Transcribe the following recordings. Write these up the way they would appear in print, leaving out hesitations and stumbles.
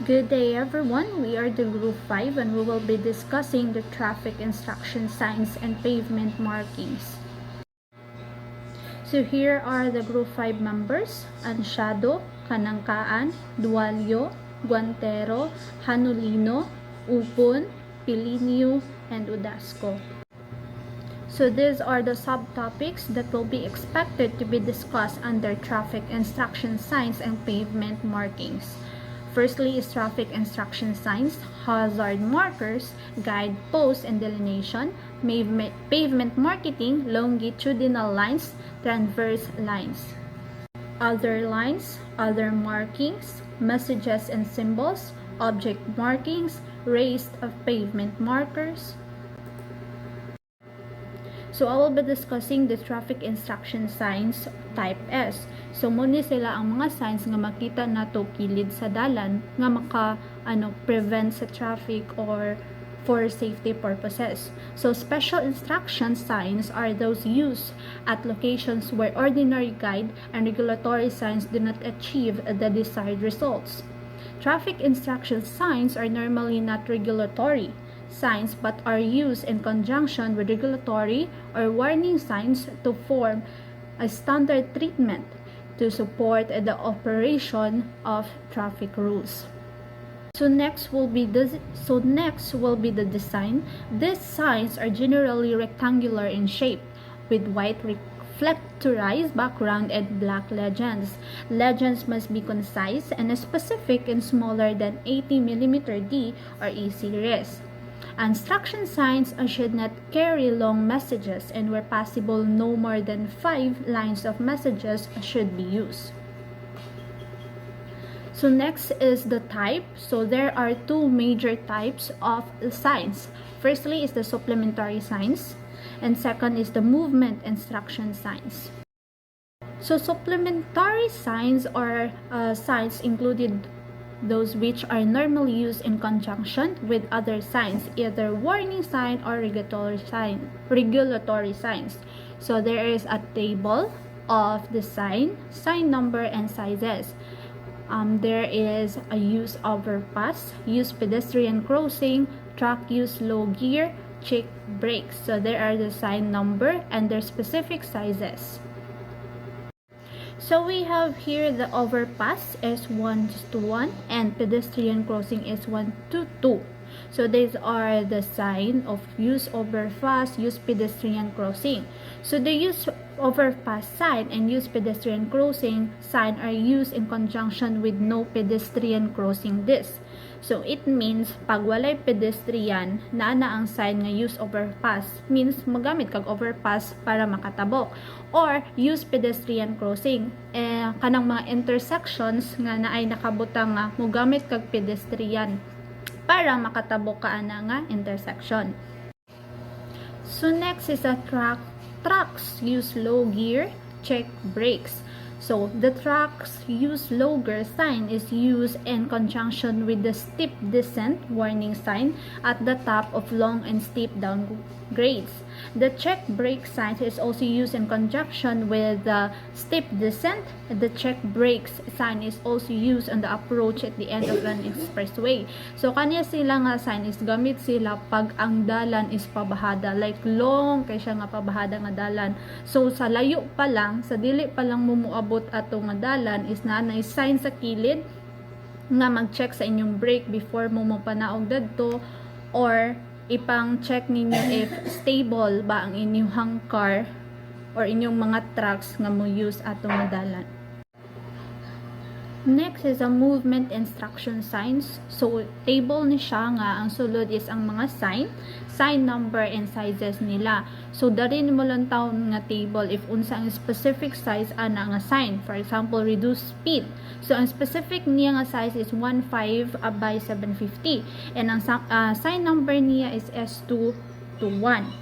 Good day everyone, we are the group 5 and we will be discussing the traffic instruction signs and pavement markings. So here are the group 5 members: Ansyado, Kanangkaan, Dualio, Guantero, Hanulino, Upon, Pilinio, and Udasco. So these are the subtopics that will be expected to be discussed under traffic instruction signs and pavement markings. Firstly is traffic instruction signs, hazard markers, guide posts and delineation, pavement marking, longitudinal lines, transverse lines. Other lines, other markings, messages and symbols, object markings, raised of pavement markers. So, I will be discussing the traffic instruction signs type S. So, muna sila ang mga signs nga makita nato kilid sa dalan nga prevent sa traffic or for safety purposes. So, special instruction signs are those used at locations where ordinary guide and regulatory signs do not achieve the desired results. Traffic instruction signs are normally not regulatory signs but are used in conjunction with regulatory or warning signs to form a standard treatment to support the operation of traffic rules. So next will be the design. These signs are generally rectangular in shape with white reflectorized background and black legends. Legends must be concise and specific and smaller than 80 mm D or E series. Instruction signs should not carry long messages, and where possible no more than 5 lines of messages should be used. So next is the type. So there are two major types of signs. Firstly is the supplementary signs, and second is the movement instruction signs. So supplementary signs are signs included those which are normally used in conjunction with other signs, either warning sign or regulatory signs. So there is a table of the sign number and sizes. There is a use overpass, use pedestrian crossing, truck use low gear, check brakes. So there are the sign number and their specific sizes. So we have here the overpass is 1:1 and pedestrian crossing is 1:2. So these are the sign of use overpass, use pedestrian crossing. So the use overpass sign and use pedestrian crossing sign are used in conjunction with no pedestrian crossing this. So it means pag walay pedestrian na ang sign nga use overpass, means magamit kag overpass para makatabok, or use pedestrian crossing kanang mga intersections nga naay nakabutang nga mogamit kag pedestrian para makatabok ka ana nga intersection. So next is a trucks use low gear, check brakes. So the trucks use low gear sign is used in conjunction with the steep descent warning sign at the top of long and steep downgrades. The check brake sign is also used in conjunction with the steep descent. The check brakes sign is also used on the approach at the end of an expressway. So kanya sila nga sign is gamit sila pag ang dalan is pabahada, like long kay siya nga pabahada nga dalan. So sa layo pa lang, sa dili pa lang mumuabot ato nga dalan is naanay sign sa kilid nga mag-check sa inyong brake before mo mapanaog dadto, or ipang check ninyo if stable ba ang inyong car or inyong mga trucks nga mo use ato nga dalan. Next is a movement instruction signs. So table ni siya nga ang sulod is ang mga sign number and sizes nila. So darin mo lang taon nga table if unsa ang specific size ana nga sign. For example, reduce speed. So ang specific niya nga size is 15 by 750 and ang sign number niya is S2 to 1.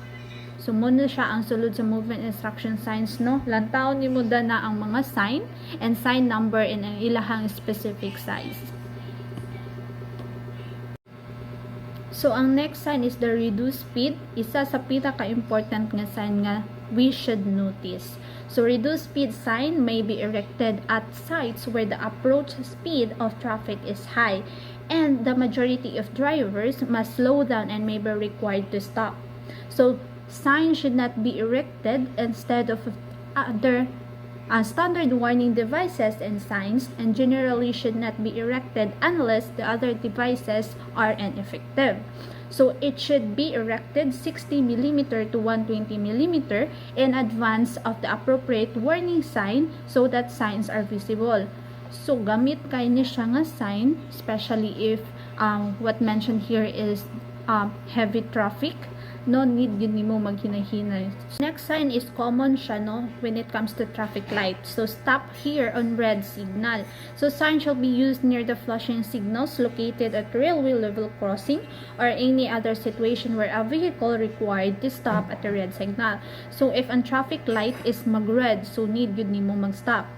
So, muna siya ang sulod sa movement instruction signs, no? Lantaw ni mo na ang mga sign and sign number and ang ilahang specific size. So, ang next sign is the reduce speed. Isa sa pinaka-important nga sign nga we should notice. So, reduce speed sign may be erected at sites where the approach speed of traffic is high and the majority of drivers must slow down and may be required to stop. So signs should not be erected instead of other standard warning devices and signs, and generally should not be erected unless the other devices are ineffective. So it should be erected 60 mm to 120 mm in advance of the appropriate warning sign so that signs are visible. So gamit kay ni siya nga sign, especially if what mentioned here is heavy traffic. No need yun nimo maghinahinay. Next sign is common siya, no, when it comes to traffic light. So stop here on red signal. So sign shall be used near the flashing signals located at railway level crossing or any other situation where a vehicle required to stop at the red signal. So if an traffic light is mag-red, so need yun nimo mag-stop.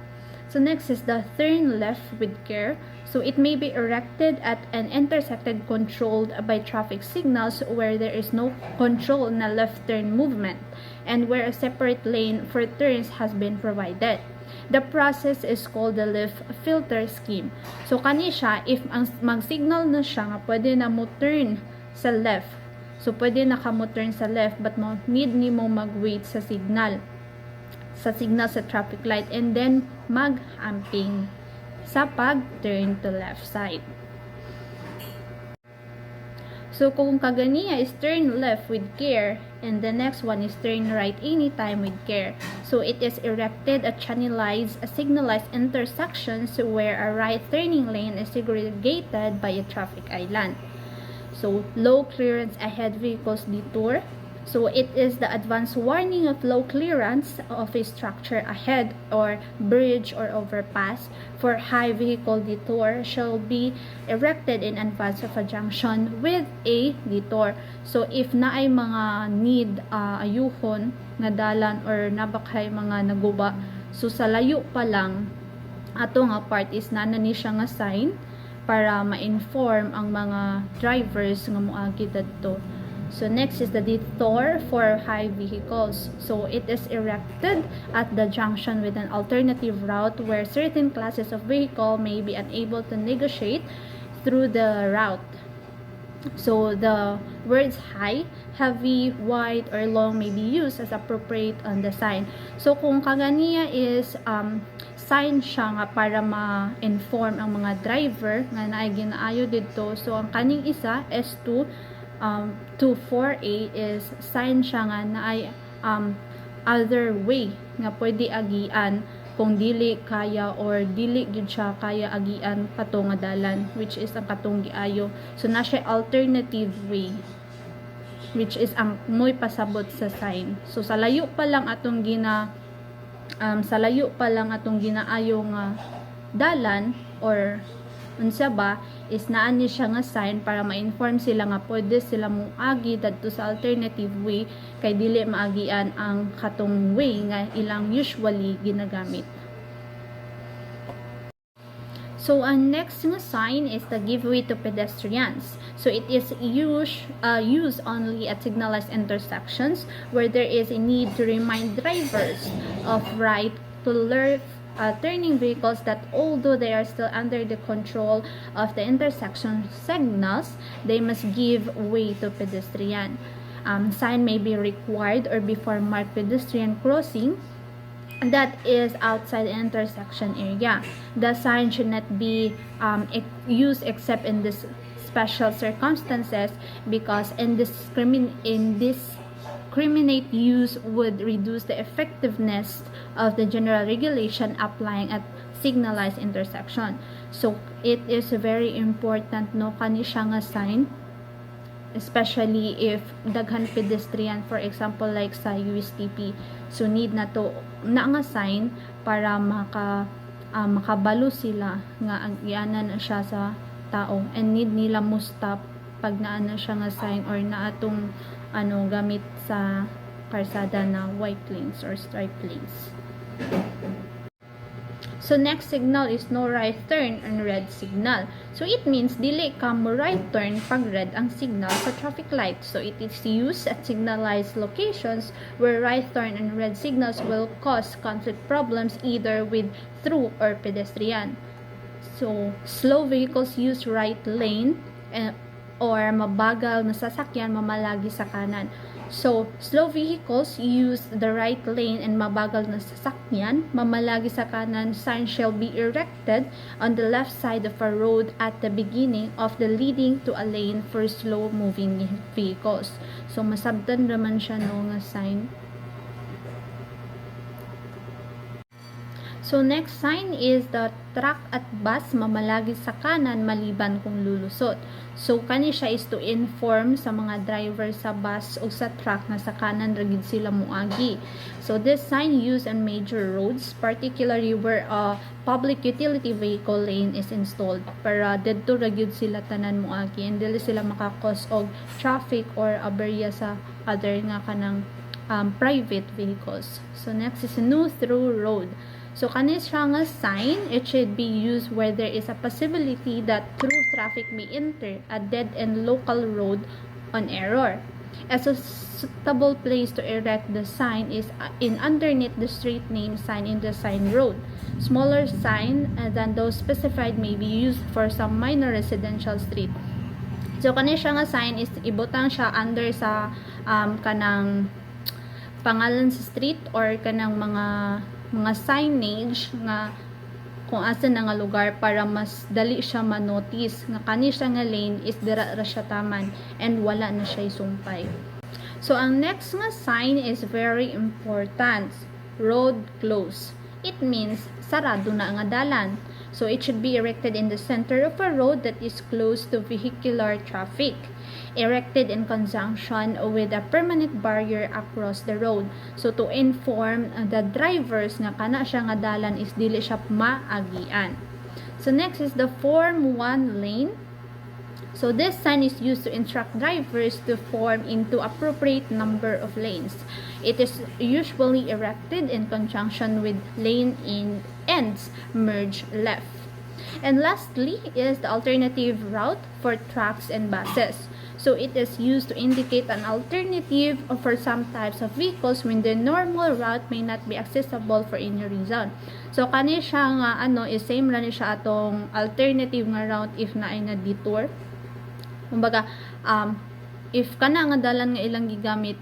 So next is the turn left with care. So it may be erected at an intersection controlled by traffic signals where there is no control na left turn movement and where a separate lane for turns has been provided. The process is called the left filter scheme. So kani siya, if mag-signal na siya nga pwede na mo turn sa left. So pwede na ka mo turn sa left but mo need ni mo mag-wait sa signal sa traffic light and then mag-amping sa pag-turn to left side. So kung kaganiya is turn left with care and the next one is turn right anytime with care. So it is erected at signalized intersections where a right turning lane is segregated by a traffic island. So low clearance ahead vehicles detour. So it is the advance warning of low clearance of a structure ahead or bridge or overpass for high vehicle detour shall be erected in advance of a junction with a detour. So if na ay mga need ayuhon nga dalan or nabakay mga naguba, so sa layo pa lang ato nga part is ni siya nga sign para ma-inform ang mga drivers nga moagi dadto. So next is the detour for high vehicles. So it is erected at the junction with an alternative route where certain classes of vehicle may be unable to negotiate through the route. So the words high, heavy, wide, or long may be used as appropriate on the sign. So kung kaganiya is sign siya nga para ma-inform ang mga driver nga naay ginaayo dito. So ang kaning isa S2 2-4A is sign siya nga na ay other way nga pwede agian kung dili kaya or dili gyud siya kaya agian pato nga dalan, which is ang katong giayo. So na siya alternative way, which is ang moy pasabot sa sign. So sa layo pa lang atong ginaayo nga dalan or unsa ba is naan ni siya nga sign para ma-inform sila nga pwede sila mong agi dadto sa alternative way kay dili maagian ang katong way nga ilang usually ginagamit. So ang next nga sign is the give way to pedestrians. So it is used only at signalized intersections where there is a need to remind drivers of right to left turning vehicles that although they are still under the control of the intersection signals, they must give way to pedestrian. Sign may be required or before marked pedestrian crossing that is outside the intersection area. The sign should not be used except in this special circumstances because indiscriminate use would reduce the effectiveness of the general regulation applying at signalized intersection. So it is very important no kani siya nga sign, especially if daghan pedestrian, for example like sa USTP. So need na to na nga sign para makabalo sila nga agianan na siya sa tao and need nila mo stop pag naa na siya nga sign or na atong gamit sa karsada na white lanes or stripe lanes. So next signal is no right turn on red signal. So it means dili ka mo right turn pag red ang signal sa traffic light. So it is used at signalized locations where right turn and red signals will cause conflict problems either with through or pedestrian. So, slow vehicles use right lane or mabagal na sasakyan mamalagi sa kanan. So, slow vehicles use the right lane and mabagal na sasakyan mamalagi sa kanan. Sign shall be erected on the left side of a road at the beginning of the leading to a lane for slow moving vehicles. So, masabtan naman siya no nga sign. So, next sign is the truck at bus mamalagi sa kanan maliban kung lulusot. So, kani siya is to inform sa mga driver sa bus o sa truck na sa kanan ragid sila muagi. So, this sign used on major roads, particularly where a public utility vehicle lane is installed. Para dito ragid sila tanan muagi and dili sila makakos og traffic or aberya sa other nga kanang private vehicles. So, next is no through road. So, kani siya nga sign, it should be used where there is a possibility that through traffic may enter a dead-end local road on error. A suitable place to erect the sign is in underneath the street name sign in the sign road. Smaller sign than those specified may be used for some minor residential street. So, kani siya nga sign is ibutang siya under sa kanang pangalan sa street or kanang mga signage nga kung asa na nga lugar para mas dali siya ma-notice nga kani siya nga lane is dira ra siya taman and wala na siya sumpay. So ang next nga sign is very important. Road closed. It means sarado na nga dalan. So it should be erected in the center of a road that is closed to vehicular traffic. Erected in conjunction with a permanent barrier across the road. So to inform the drivers nga kana siya nga dalan is dili siya maagian. So next is the Form 1 lane. So this sign is used to instruct drivers to form into appropriate number of lanes. It is usually erected in conjunction with lane ends merge left. And lastly is the alternative route for trucks and buses. So it is used to indicate an alternative for some types of vehicles when the normal route may not be accessible for any reason. So kani siya nga is same ra ni siya atong alternative nga route if na ay na detour. Kumbaga if kana nga dalan nga ilang gigamit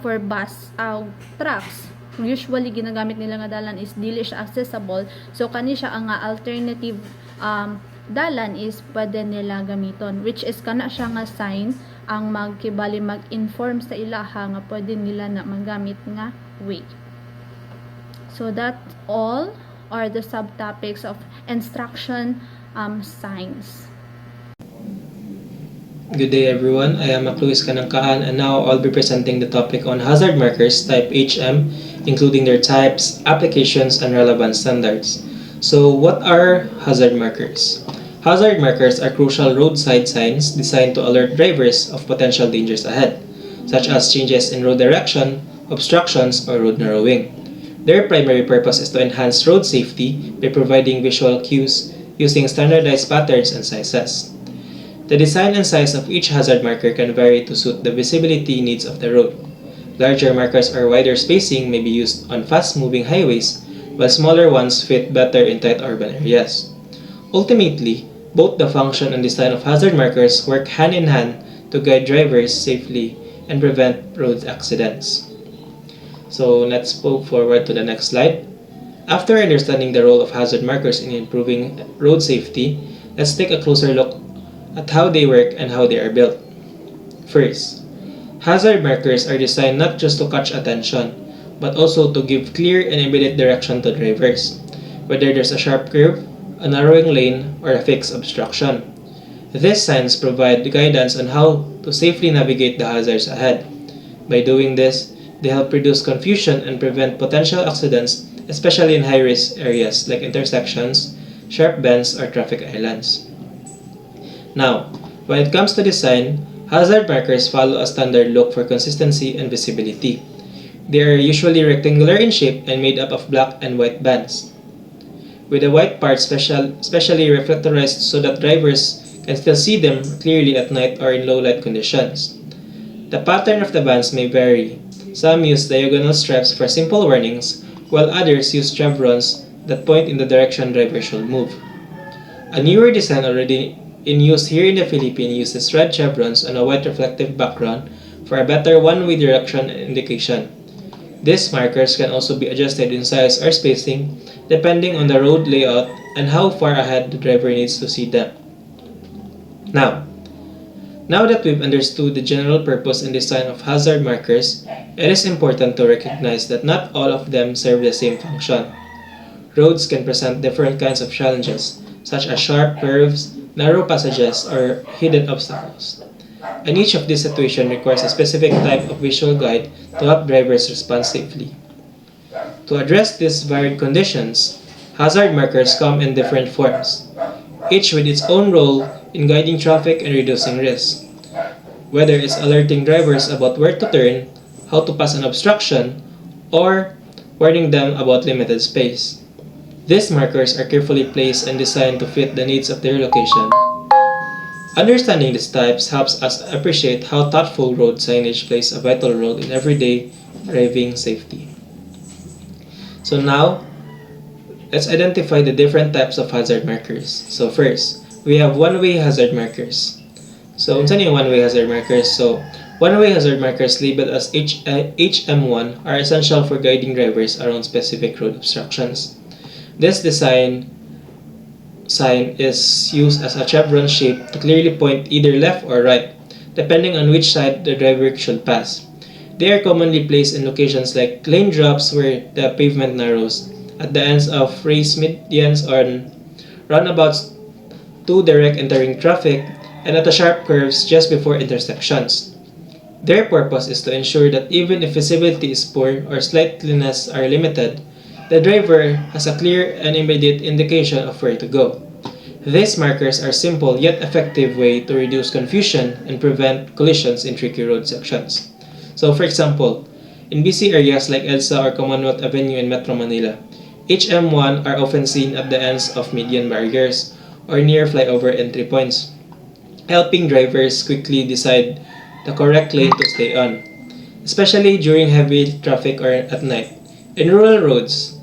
for bus trucks, usually ginagamit nila nga dalan is dili siya accessible. So kani siya ang alternative dalan is pwede nila gamiton, which is kana siya nga sign ang magkibali mag-inform sa ilaha nga pwede nila na magamit nga way. So that's all are the subtopics of instruction signs. Good day everyone, I am Luis Kanangkaan and now I'll be presenting the topic on hazard markers type HM, including their types, applications, and relevant standards. So what are hazard markers? Hazard markers are crucial roadside signs designed to alert drivers of potential dangers ahead, such as changes in road direction, obstructions, or road narrowing. Their primary purpose is to enhance road safety by providing visual cues using standardized patterns and sizes. The design and size of each hazard marker can vary to suit the visibility needs of the road. Larger markers or wider spacing may be used on fast-moving highways, while smaller ones fit better in tight urban areas. Ultimately, both the function and design of hazard markers work hand in hand to guide drivers safely and prevent road accidents. So let's move forward to the next slide. After understanding the role of hazard markers in improving road safety, let's take a closer look at how they work and how they are built. First, hazard markers are designed not just to catch attention, but also to give clear and immediate direction to drivers, whether there's a sharp curve, a narrowing lane, or a fixed obstruction. These signs provide guidance on how to safely navigate the hazards ahead. By doing this, they help reduce confusion and prevent potential accidents, especially in high-risk areas like intersections, sharp bends, or traffic islands. Now, when it comes to design, hazard markers follow a standard look for consistency and visibility. They are usually rectangular in shape and made up of black and white bands, with the white part specially reflectorized so that drivers can still see them clearly at night or in low light conditions. The pattern of the bands may vary. Some use diagonal stripes for simple warnings, while others use chevrons that point in the direction drivers should move. A newer design already in use here in the Philippines uses red chevrons on a white reflective background for a better one-way direction indication. These markers can also be adjusted in size or spacing depending on the road layout and how far ahead the driver needs to see them. Now, now that we've understood the general purpose and design of hazard markers, it is important to recognize that not all of them serve the same function. Roads can present different kinds of challenges, such as sharp curves, narrow passages, or hidden obstacles. And each of these situations requires a specific type of visual guide to help drivers respond safely. To address these varied conditions, hazard markers come in different forms, each with its own role in guiding traffic and reducing risk. Whether it's alerting drivers about where to turn, how to pass an obstruction, or warning them about limited space. These markers are carefully placed and designed to fit the needs of their location. Understanding these types helps us appreciate how thoughtful road signage plays a vital role in everyday driving safety. So now, let's identify the different types of hazard markers. So first, we have one-way hazard markers. So, unsa ni one-way hazard markers? So, one-way hazard markers labeled as HM1 are essential for guiding drivers around specific road obstructions. This sign is used as a chevron shape to clearly point either left or right, depending on which side the driver should pass. They are commonly placed in locations like lane drops where the pavement narrows, at the ends of race medians or roundabouts to direct entering traffic, and at the sharp curves just before intersections. Their purpose is to ensure that even if visibility is poor or sightliness are limited, the driver has a clear and immediate indication of where to go. These markers are simple yet effective way to reduce confusion and prevent collisions in tricky road sections. So for example, in busy areas like EDSA or Commonwealth Avenue in Metro Manila, HM1 are often seen at the ends of median barriers or near flyover entry points, helping drivers quickly decide the correct lane to stay on, especially during heavy traffic or at night. In rural roads,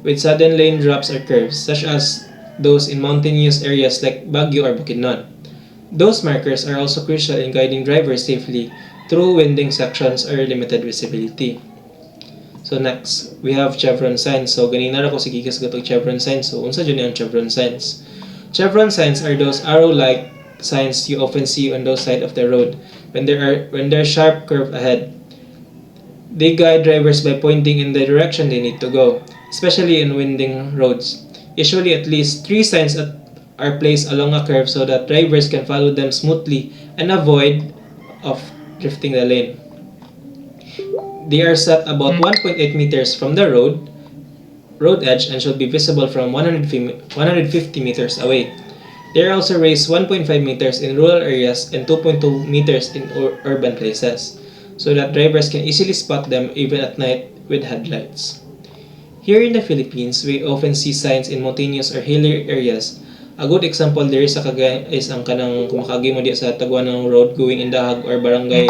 with sudden lane drops or curves, such as those in mountainous areas like Baguio or Bukidnon, those markers are also crucial in guiding drivers safely through winding sections or limited visibility. So next, we have chevron signs. So ganina ra ko sige gatong chevron signs. So unsa jud ang chevron signs? Chevron signs are those arrow-like signs you often see on those side of the road when there's sharp curve ahead. They guide drivers by pointing in the direction they need to go, especially in winding roads. Usually at least 3 signs are placed along a curve so that drivers can follow them smoothly and avoid of drifting the lane. They are set about 1.8 meters from the road edge and should be visible from 150 meters away. They are also raised 1.5 meters in rural areas and 2.2 meters in urban places, so that drivers can easily spot them even at night with headlights. Here in the Philippines, we often see signs in mountainous or hilly areas. A good example there is ang kanang kumakagi mo di sa Taguanang Road going in Dahag or Barangay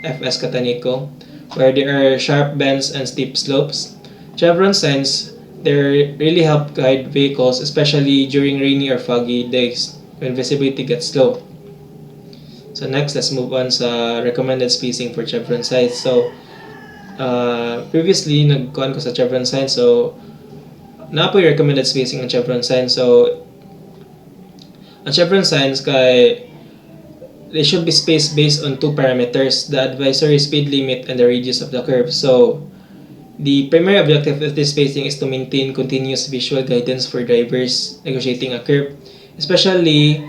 FS Catanico, where there are sharp bends and steep slopes. Chevron signs they really help guide vehicles, especially during rainy or foggy days when visibility gets low. So next, let's move on sa recommended spacing for chevron signs. So previously nagkuhan ko sa chevron signs. So na po yung recommended spacing ng chevron signs. So ang chevron signs kay they should be spaced based on 2 parameters: the advisory speed limit and the radius of the curve. So the primary objective of this spacing is to maintain continuous visual guidance for drivers negotiating a curve, especially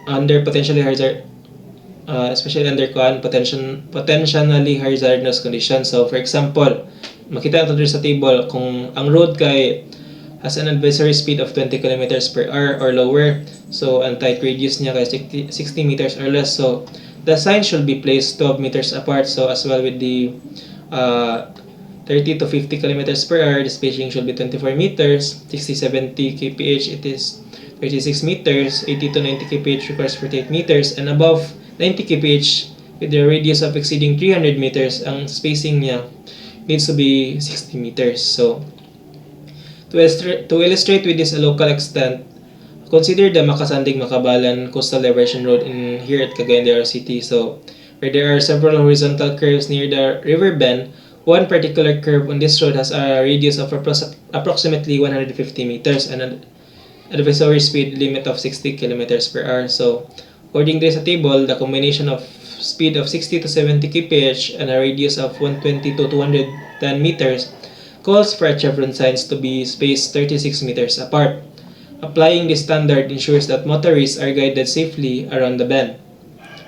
under potentially hazardous conditions. So for example, makita natin sa table kung ang road kay has an advisory speed of 20 kilometers per hour or lower, so ang tight radius niya kay 60 meters or less, so the sign should be placed 12 meters apart. So as well with the 30 to 50 kilometers per hour, the spacing should be 24 meters. 60-70 kph, it is 36 meters. 80 to 90 kph requires 48 meters. And above 90 kph, with the radius of exceeding 300 meters, ang spacing niya needs to be 60 meters. So, to illustrate with this a local extent, Consider the Makasanding Makabalan Coastal Diversion Road in here at Cagayan de Oro City. So, where there are several horizontal curves near the river bend, one particular curve on this road has a radius of approximately 150 meters and an advisory speed limit of 60 kilometers per hour. So, according to this table, the combination of speed of 60 to 70 kph and a radius of 120 to 210 meters calls for a chevron signs to be spaced 36 meters apart. Applying this standard ensures that motorists are guided safely around the bend,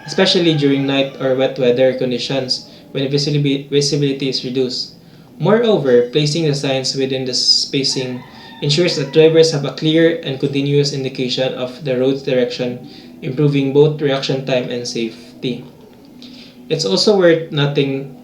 especially during night or wet weather conditions when visibility is reduced. Moreover, placing the signs within the spacing ensures that drivers have a clear and continuous indication of the road's direction, improving both reaction time and safety. It's also worth noting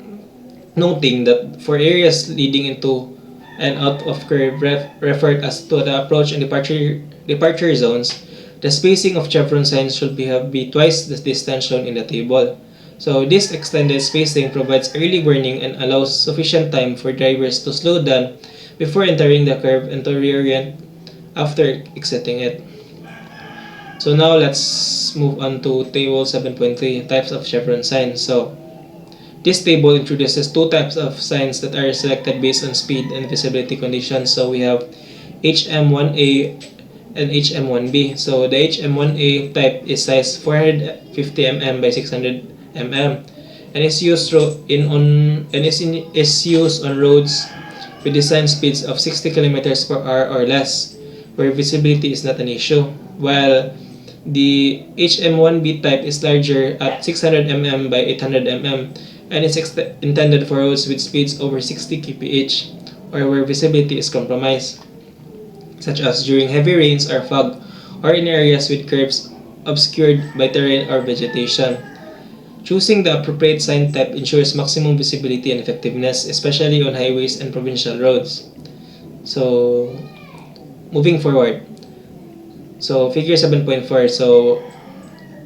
that for areas leading into and out of curve referred as to the approach and departure zones, the spacing of chevron signs should be twice the distance shown in the table. So this extended spacing provides early warning and allows sufficient time for drivers to slow down before entering the curve and to reorient after exiting it. So now let's move on to table 7.3, types of chevron signs. So this table introduces two types of signs that are selected based on speed and visibility conditions. So we have HM1A and HM1B. So the HM1A type is size 450 mm by 600 mm and is used on roads with design speeds of 60 kilometers per hour or less, where visibility is not an issue, while the HM1B type is larger at 600 mm by 800 mm and is intended for roads with speeds over 60 kph or where visibility is compromised, such as during heavy rains or fog, or in areas with curves obscured by terrain or vegetation. Choosing the appropriate sign type ensures maximum visibility and effectiveness, especially on highways and provincial roads. So, moving forward. So, figure 7.4. So,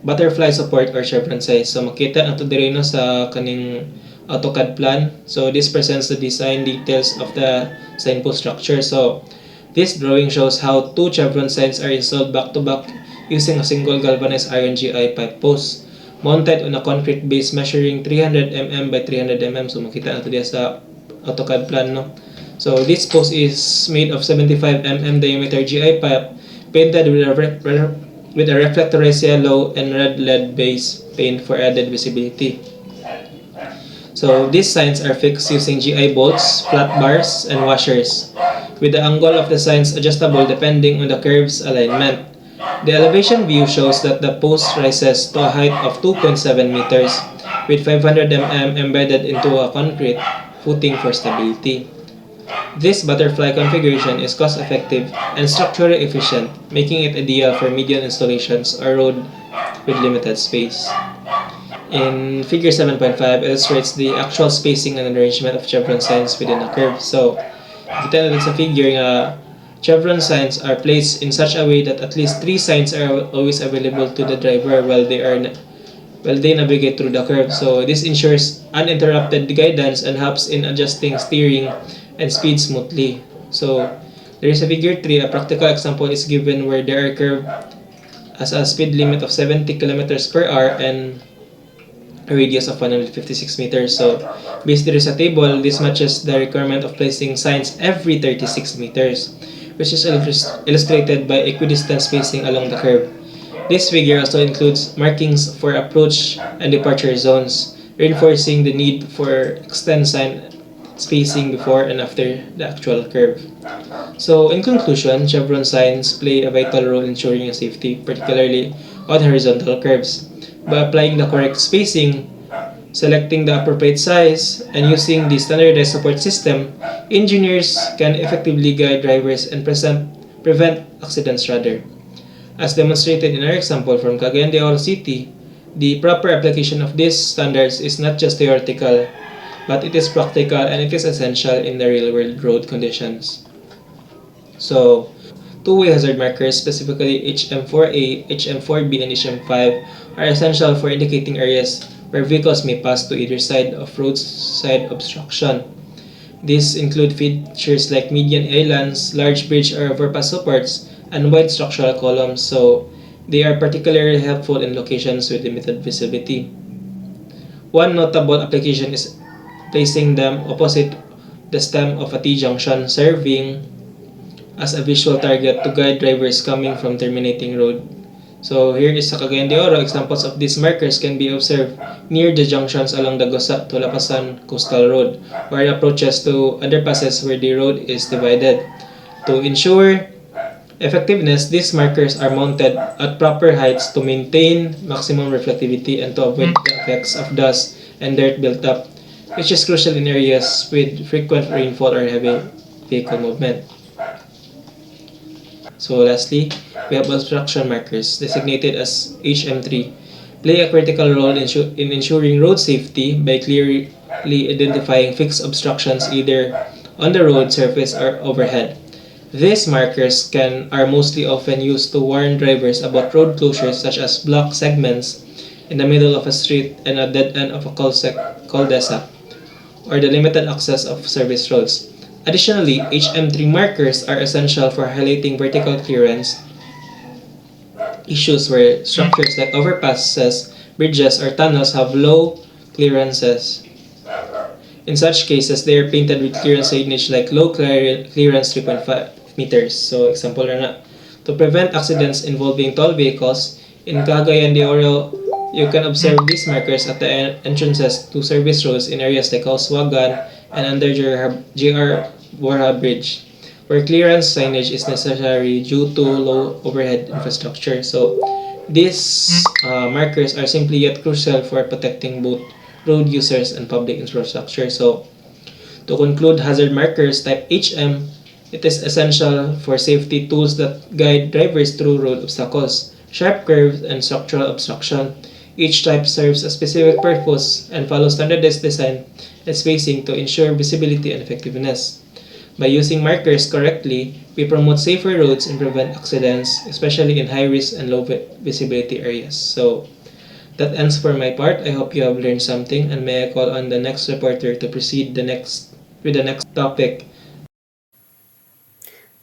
butterfly support or chevron size. So, makita na ito diri no sa kaning AutoCAD plan. So, this presents the design details of the signpost structure. So, this drawing shows how two chevron signs are installed back-to-back using a single galvanized iron GI pipe post mounted on a concrete base measuring 300 mm by 300 mm. So, makita na ito diya sa AutoCAD plan, no? So, this post is made of 75 mm diameter GI pipe painted with a reflectorized yellow and red lead base paint for added visibility. So, these signs are fixed using GI bolts, flat bars, and washers, with the angle of the signs adjustable depending on the curve's alignment. The elevation view shows that the post rises to a height of 2.7 meters with 500 mm embedded into a concrete footing for stability. This butterfly configuration is cost-effective and structurally efficient, making it ideal for median installations or road with limited space. In figure 7.5 illustrates the actual spacing and arrangement of chevron signs within a curve. So, kita natin sa figure nga chevron signs are placed in such a way that at least 3 signs are always available to the driver while they navigate through the curve. So this ensures uninterrupted guidance and helps in adjusting steering and speed smoothly. So there is a figure 3. A practical example is given where there are curve as a speed limit of 70 kilometers per hour and a radius of 156 meters. So based there is a table, this matches the requirement of placing signs every 36 meters, which is illustrated by equidistant spacing along the curve. This figure also includes markings for approach and departure zones, reinforcing the need for extended sign spacing before and after the actual curve. So in conclusion, chevron signs play a vital role in ensuring safety, particularly on horizontal curves. By applying the correct spacing, selecting the appropriate size, and using the standardized support system, engineers can effectively guide drivers and prevent accidents rather. As demonstrated in our example from Cagayan de Oro City, the proper application of these standards is not just theoretical, but it is practical and it is essential in the real-world road conditions. So, two-way hazard markers, specifically HM4A, HM4B, and HM5, are essential for indicating areas where vehicles may pass to either side of roadside obstruction. These include features like median islands, large bridge or overpass supports, and wide structural columns, so they are particularly helpful in locations with limited visibility. One notable application is placing them opposite the stem of a T-junction, serving as a visual target to guide drivers coming from terminating road. So here is sa Cagayan de Oro, examples of these markers can be observed near the junctions along the Gosa to Lapasan Coastal Road, or approaches to underpasses where the road is divided. To ensure effectiveness, these markers are mounted at proper heights to maintain maximum reflectivity and to avoid the effects of dust and dirt built up, which is crucial in areas with frequent rainfall or heavy vehicle movement. So lastly, we have obstruction markers designated as HM3 play a critical role in ensuring road safety by clearly identifying fixed obstructions either on the road surface or overhead. These markers are mostly often used to warn drivers about road closures such as block segments in the middle of a street and a dead end of a cul-de-sac, or the limited access of service roads. Additionally, HM3 markers are essential for highlighting vertical clearance issues where structures like overpasses, bridges, or tunnels have low clearances. In such cases, they are painted with clearance signage like low clearance 3.5 meters. So, example na. To prevent accidents involving tall vehicles, in Cagayan de Oro, you can observe these markers at the entrances to service roads in areas like Kauswagan and under JR Borja Bridge, where clearance signage is necessary due to low overhead infrastructure. So, these markers are simply yet crucial for protecting both road users and public infrastructure. So, to conclude, hazard markers type HM, it is essential for safety tools that guide drivers through road obstacles, sharp curves, and structural obstruction. Each type serves a specific purpose and follows standardized design and spacing to ensure visibility and effectiveness. By using markers correctly, we promote safer roads and prevent accidents, especially in high risk and low visibility areas. So, that ends for my part. I hope you have learned something, and may I call on the next reporter to proceed with the next topic.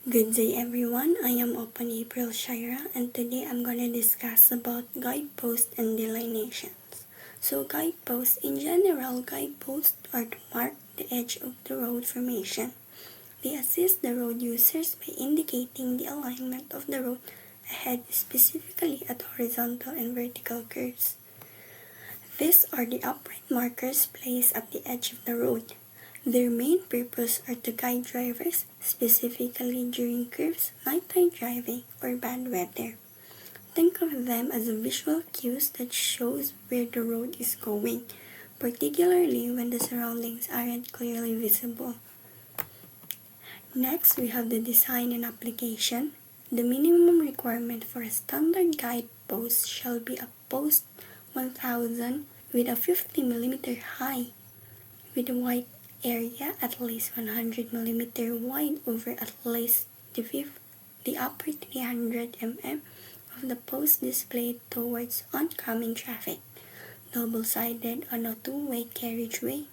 Good day everyone, I am Open April Shira and today I'm going to discuss about guideposts and delineations. So guideposts, in general, guideposts are to mark the edge of the road formation. They assist the road users by indicating the alignment of the road ahead, specifically at horizontal and vertical curves. These are the upright markers placed at the edge of the road. Their main purpose are to guide drivers, specifically during curves, nighttime driving, or bad weather. Think of them as visual cues that shows where the road is going, particularly when the surroundings aren't clearly visible. Next, we have the design and application. The minimum requirement for a standard guide post shall be a post 1000 with a 50 mm high, with a wide area at least 100 mm wide over at least the upper 300 mm of the post displayed towards oncoming traffic, double-sided on a two-way carriageway.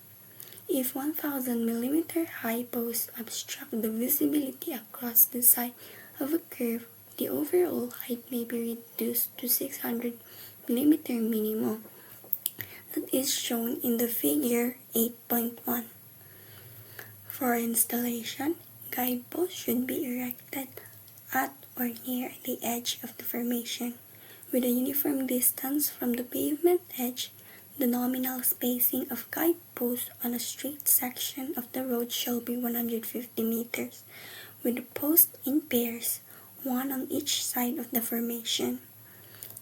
If 1000 mm high posts obstruct the visibility across the side of a curve, the overall height may be reduced to 600 mm minimum. That is shown in the figure 8.1. For installation, guideposts should be erected at or near the edge of the formation, with a uniform distance from the pavement edge. The nominal spacing of guideposts on a straight section of the road shall be 150 meters, with the posts in pairs, one on each side of the formation.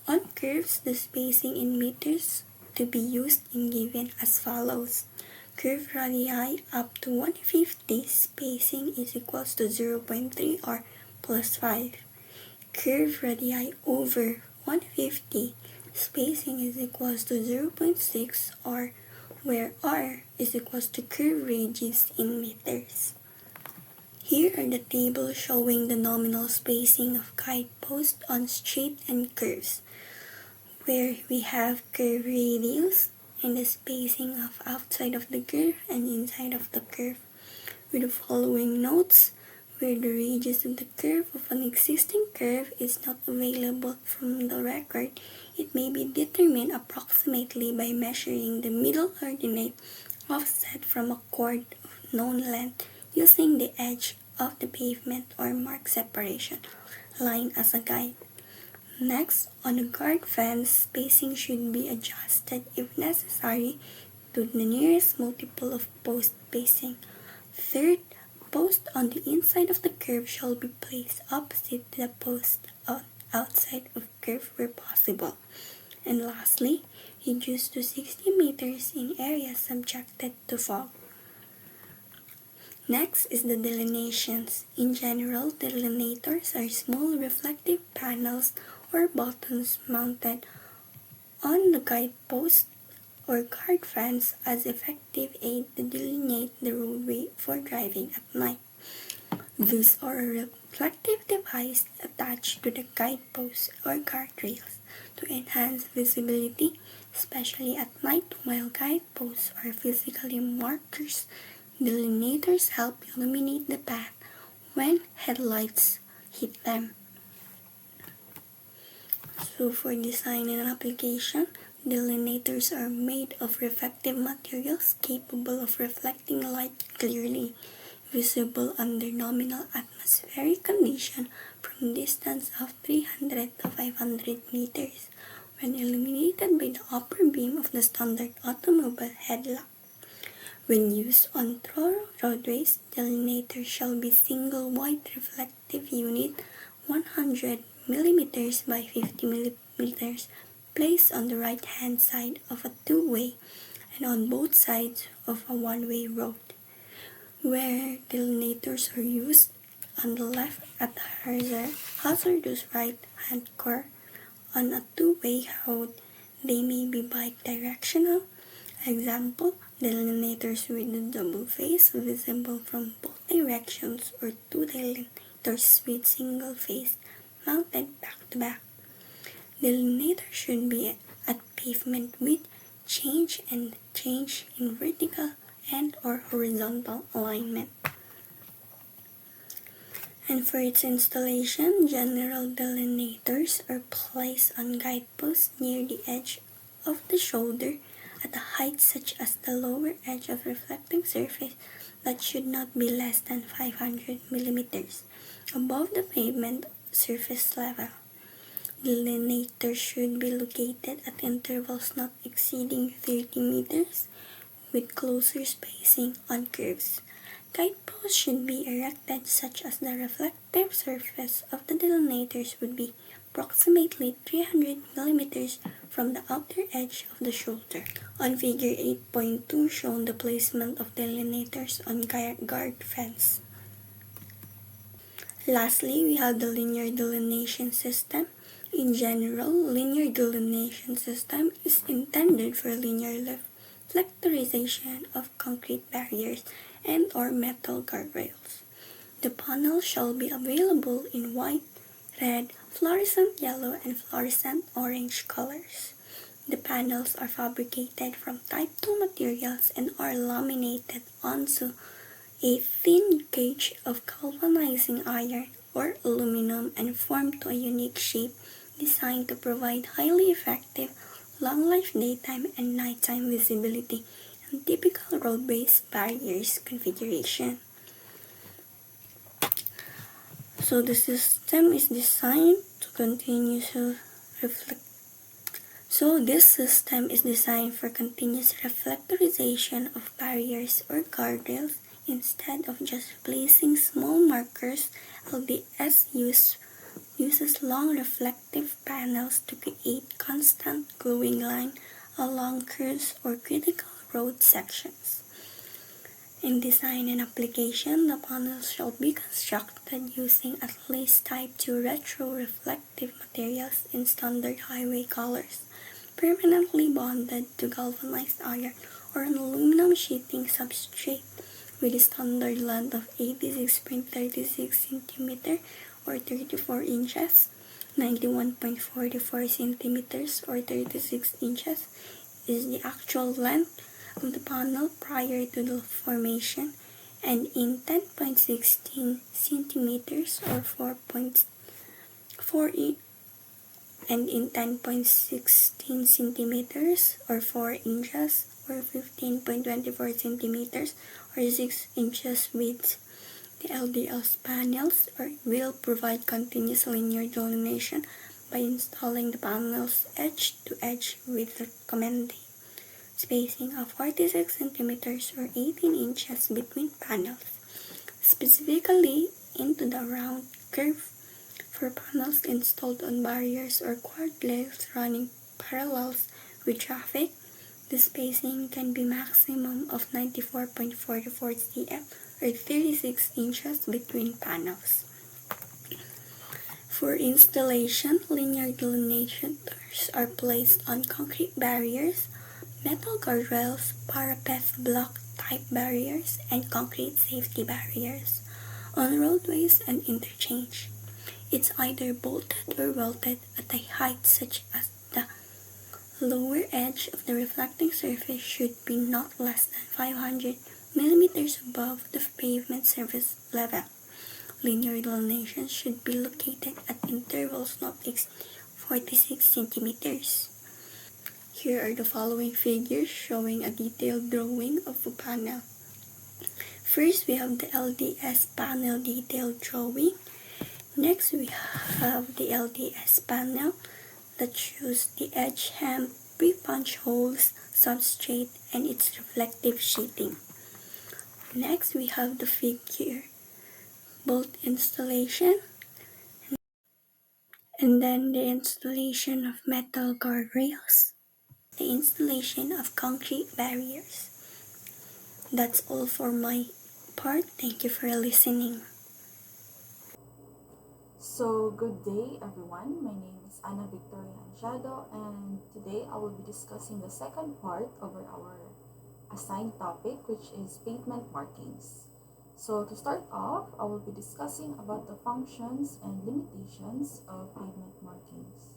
On curves, the spacing in meters to be used is given as follows. Curve radii up to 150, spacing is equals to 0.3 or plus 5. Curve radii over 150, spacing is equals to 0.6 or where r is equals to curve radius in meters. Here are the tables showing the nominal spacing of guideposts on straight and curves, where we have curve radius and the spacing of outside of the curve and inside of the curve, with the following notes. where the radius of the curve of an existing curve is not available from the record, it may be determined approximately by measuring the middle ordinate offset from a chord of known length using the edge of the pavement or mark separation line as a guide. Next, on a guard fence, spacing should be adjusted if necessary to the nearest multiple of post spacing. Third, posts on the inside of the curve shall be placed opposite to the post outside of curve where possible. And lastly, reduce to 60 meters in areas subjected to fog. Next is the delineations. In general, delineators are small reflective panels or buttons mounted on the guidepost or guard fence as effective aid to delineate the roadway for driving at night. These are a reflective device attached to the guideposts or guardrails to enhance visibility, especially at night while guideposts are physically markers. Delineators help illuminate the path when headlights hit them. So for design and application, delineators are made of reflective materials capable of reflecting light clearly, visible under nominal atmospheric condition from distance of 300 to 500 meters when illuminated by the upper beam of the standard automobile headlamp. When used on thorough roadways, delineators shall be single wide reflective unit 100 mm by 50 mm placed on the right hand side of a two-way and on both sides of a one-way road. Where delineators are used on the left at the hazardous right hand curve on a two-way road, they may be bi-directional. Example, delineators with a double face visible from both directions, or two delineators with single face mounted back to back. Delineators should be at pavement width change and change in vertical and or horizontal alignment. And for its installation, general delineators are placed on guideposts near the edge of the shoulder at a height such as the lower edge of reflecting surface that should not be less than 500 mm above the pavement surface level. Delineators should be located at intervals not exceeding 30 meters with closer spacing on curves. Guideposts should be erected such as the reflective surface of the delineators would be approximately 300 mm from the outer edge of the shoulder. On figure 8.2 shown the placement of delineators on guard fence. Lastly, we have the linear delineation system. In general, linear delineation system is intended for linear reflectorization of concrete barriers and or metal guardrails. The panel shall be available in white, red, fluorescent yellow, and fluorescent orange colors. The panels are fabricated from type 2 materials and are laminated onto a thin gauge of galvanizing iron or aluminum and formed to a unique shape designed to provide highly effective long-life daytime and nighttime visibility and typical road-based barriers configuration. So the system is designed to continuously reflect. So this system is designed for continuous reflectorization of barriers or guardrails instead of just placing small markers. LDS uses long reflective panels to create constant glowing line along curves or critical road sections. In design and application, the panels shall be constructed using at least type 2 retro-reflective materials in standard highway colors, permanently bonded to galvanized iron or an aluminum sheeting substrate with a standard length of 86.36 cm or 34 inches, 91.44 cm or 36 inches is the actual length of the panel prior to the formation, and in 10.16 centimeters or 4.4 and in 10.16 centimeters or 4 inches or 15.24 centimeters or 6 inches width. The LDL panels will provide continuous linear delineation by installing the panels edge to edge with recommended spacing of 46 centimeters or 18 inches between panels, specifically into the round curve. For panels installed on barriers or quad legs running parallel with traffic, the spacing can be maximum of 94.44 cm or 36 inches between panels. For installation, linear delineators are placed on concrete barriers, metal guardrails, parapet block type barriers, and concrete safety barriers on roadways and interchange. It's either bolted or welded at a height such as the lower edge of the reflecting surface should be not less than 500 millimeters above the pavement surface level. Linear delineation should be located at intervals not exceeding 46 centimeters. Here are the following figures showing a detailed drawing of a panel. First, we have the LDS panel detailed drawing. Next, we have the LDS panel that shows the edge hem, pre-punch holes, substrate, and its reflective sheeting. Next, we have the figure bolt installation, and then the installation of metal guardrails, the installation of concrete barriers. That's all for my part. Thank you for listening. So, good day everyone. My name is Ana Victoria Anchado, and today I will be discussing the second part of our assigned topic, which is pavement markings. So, to start off, I will be discussing about the functions and limitations of pavement markings.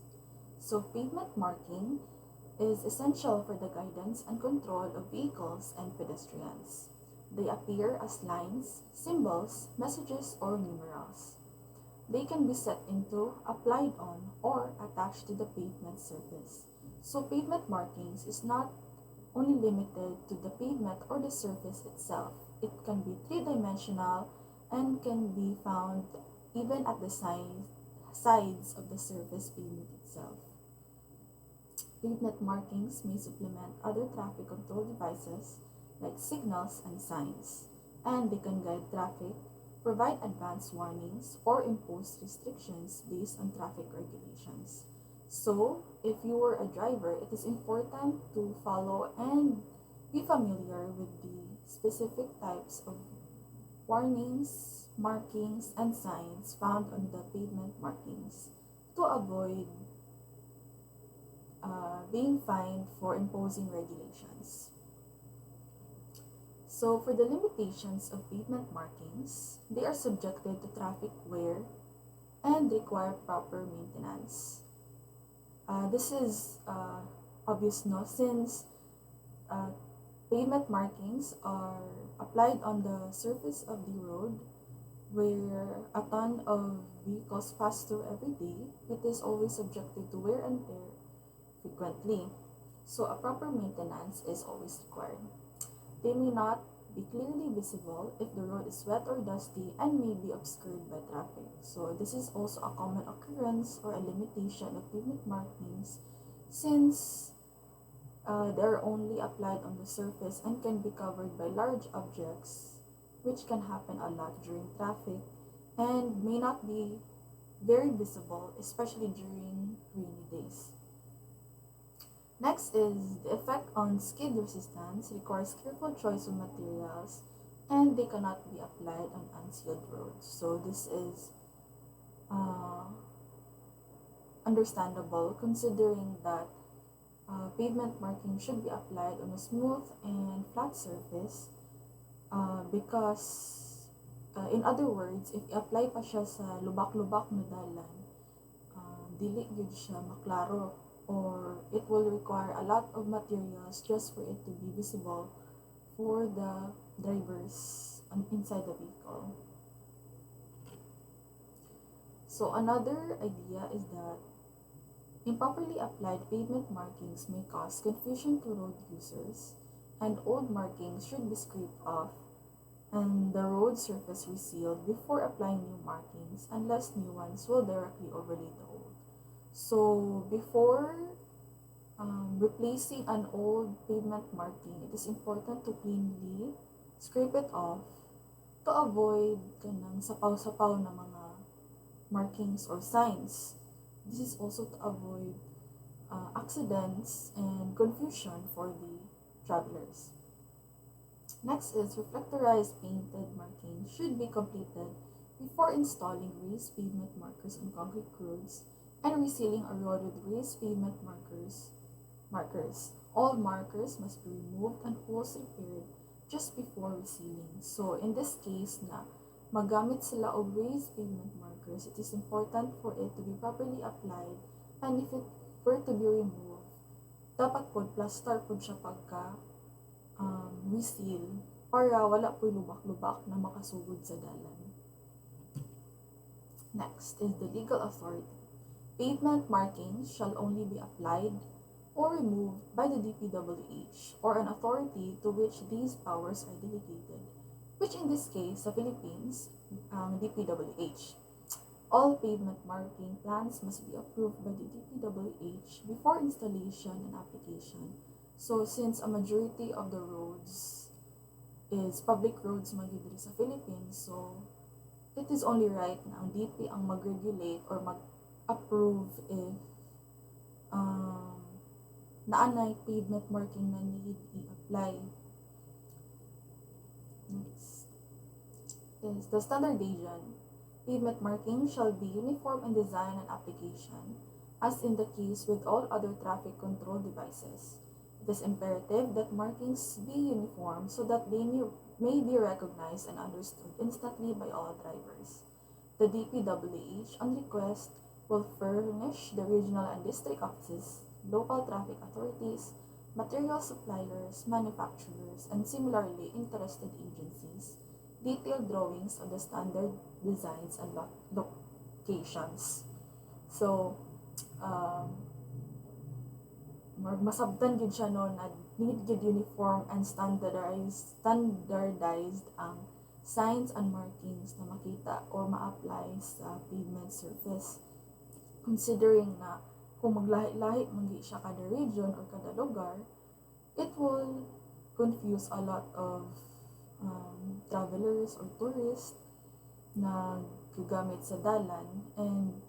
So, pavement marking is essential for the guidance and control of vehicles and pedestrians. They appear as lines, symbols, messages, or numerals. They can be set into, applied on, or attached to the pavement surface. So pavement markings is not only limited to the pavement or the surface itself. It can be three-dimensional and can be found even at the sides of the surface pavement itself. Pavement markings may supplement other traffic control devices like signals and signs, and they can guide traffic, provide advance warnings, or impose restrictions based on traffic regulations. So, if you are a driver, it is important to follow and be familiar with the specific types of warnings, markings, and signs found on the pavement markings to avoid being fined for imposing regulations. So, for the limitations of pavement markings, they are subjected to traffic wear and require proper maintenance. This is obvious, no, since uh, pavement markings are applied on the surface of the road where a ton of vehicles pass through every day, it is always subjected to wear and tear frequently. So, a proper maintenance is always required. They may not be clearly visible if the road is wet or dusty and may be obscured by traffic. So this is also a common occurrence or a limitation of pavement markings since they are only applied on the surface and can be covered by large objects, which can happen a lot during traffic and may not be very visible, especially during rainy days. Next is the effect on skid resistance requires careful choice of materials and they cannot be applied on unsealed roads. So this is uh, understandable considering that pavement marking should be applied on a smooth and flat surface because in other words, if i-apply pa siya sa lubak-lubak na dalan, dili yun siya maklaro or it will require a lot of materials just for it to be visible for the drivers inside the vehicle. So another idea is that improperly applied pavement markings may cause confusion to road users, and old markings should be scraped off and the road surface resealed before applying new markings, unless new ones will directly overlay the old. So before replacing an old pavement marking, it is important to cleanly scrape it off to avoid kanang sapaw-sapaw na mga markings or signs. This is also to avoid accidents and confusion for the travelers. Next is reflectorized painted marking should be completed before installing raised pavement markers on concrete roads and resealing a road with raised pavement markers. All markers must be removed and holes repaired just before resealing. So in this case na magamit sila og raised pavement markers, it is important for it to be properly applied, and if it were to be removed, dapat pod plaster pod siya pagka reseal para wala po lubak-lubak na makasugod sa dalan. Next is the legal authority. Pavement markings shall only be applied or removed by the DPWH or an authority to which these powers are delegated, which in this case, the Philippines, DPWH. All pavement marking plans must be approved by the DPWH before installation and application. So since a majority of the roads is public roads man diri sa Philippines, so it is only right na ang DP ang mag-regulate or mag-approve if naanay pavement marking na need i-apply. Next is the standardization. Pavement marking shall be uniform in design and application, as in the case with all other traffic control devices. It is imperative that markings be uniform so that they may be recognized and understood instantly by all drivers. The DPWH, on request, will furnish the regional and district offices, local traffic authorities, material suppliers, manufacturers, and similarly interested agencies detailed drawings of the standard designs and locations. So, masabtan gid siya no na need gid uniform and standardized ang signs and markings na makita or ma-apply sa pavement surface, considering na kung maglahi-lahi man gyud siya kada region or kada lugar, it will confuse a lot of travelers or tourists na gagamit sa dalan, and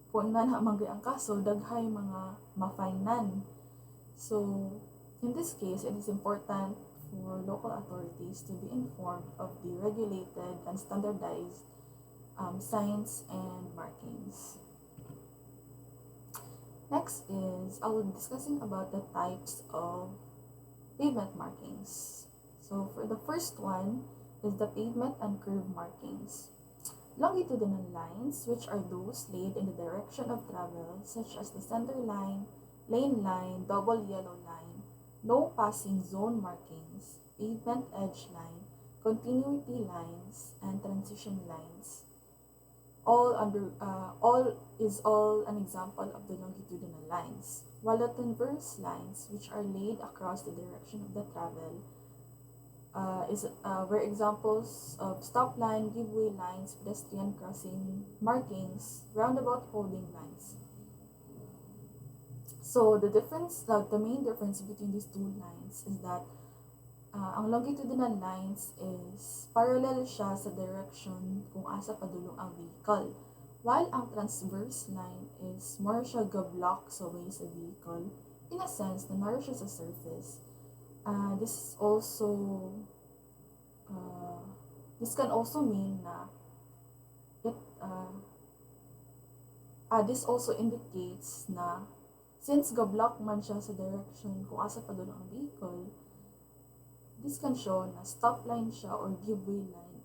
kung na man gyud ang kaso, daghay mga mafainan. So, in this case, it is important for local authorities to be informed of the regulated and standardized signs and markings. Next is, I will be discussing about the types of pavement markings. So, for the first one is the pavement and curve markings. Longitudinal lines, which are those laid in the direction of travel, such as the center line, lane line, double yellow line, no passing zone markings, pavement edge line, continuity lines, and transition lines. All is an example of the longitudinal lines, while the transverse lines, which are laid across the direction of the travel, were examples of stop line, giveaway lines, pedestrian crossing markings, roundabout holding lines. So the main difference between these two lines is that ang longitudinal lines is parallel siya sa direction kung asa padulong ang vehicle, while ang transverse line is more siya ga-block sa way sa vehicle, in a sense na naro siya sa surface. This can also mean na this also indicates na since ga-block man siya sa direction kung asa padulong ang vehicle, this can show na stop line siya or giveaway line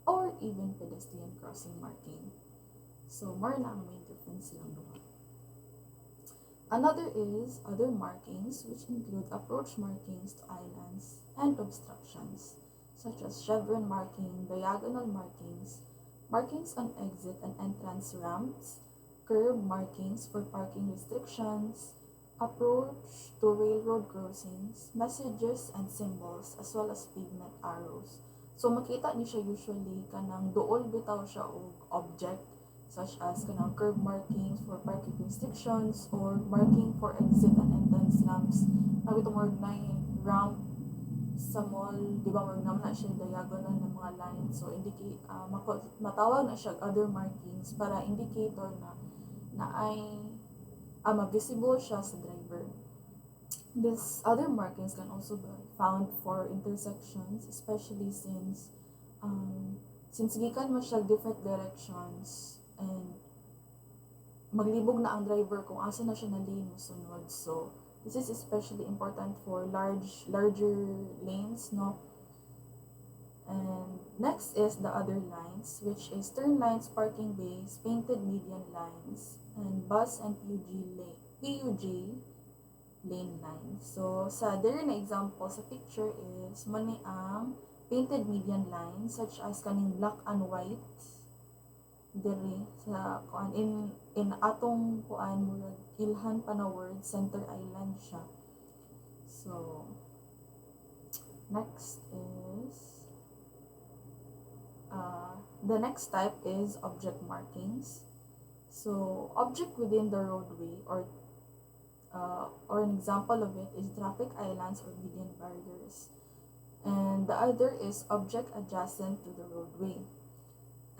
or even pedestrian crossing marking. So, more na ang main difference silang duha. Another is other markings, which include approach markings to islands and obstructions. such as chevron marking, diagonal markings, markings on exit and entrance ramps, curb markings for parking restrictions, approach to railroad crossings, messages and symbols, as well as pavement arrows. So makita ni siya usually kanang duol bitaw siya og object such as kanang curb markings for parking restrictions or marking for exit and entrance ramps. Nabito mo na ramp sa mall, di ba mo naman na siya diagonal ng mga lines. So matawag na siya other markings para indicator na ay ma-visible siya sa driver. These other markings can also be found for intersections, especially since gikan mo siya different directions and maglibog na ang driver kung asa na siya na lane mosunod. So this is especially important for larger lanes, no? And next is the other lines, which is turn lines, parking bays, painted median lines, and bus and PUJ lane lines. So sa dere na example sa picture is mani ang painted median lines such as kaning black and white dere sa kuan in atong kuan murag ilhan pa na word center island siya. So next is the next type is object markings. So object within the roadway or an example of it is traffic islands or median barriers, and the other is object adjacent to the roadway.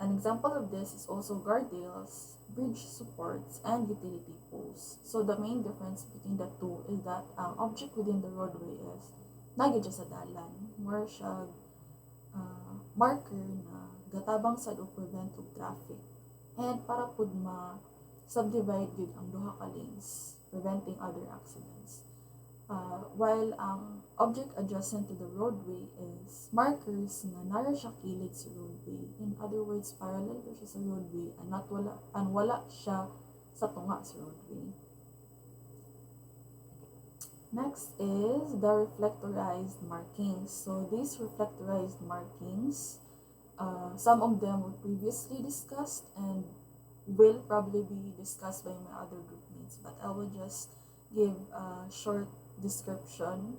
An example of this is also guardrails, bridge supports, and utility poles. So the main difference between the two is that ang object within the roadway is nagya sa dalan, more siya marker na gatabang sa o prevent og traffic and para pud ma-subdivide gyud ang duha ka lanes, preventing other accidents. While ang object adjacent to the roadway is markers na nara siya kilid sa roadway. In other words, parallel siya sa roadway and wala siya sa tunga sa roadway. Next is the reflectorized markings. So these reflectorized markings, some of them were previously discussed and will probably be discussed by my other group mates, but I will just give a short description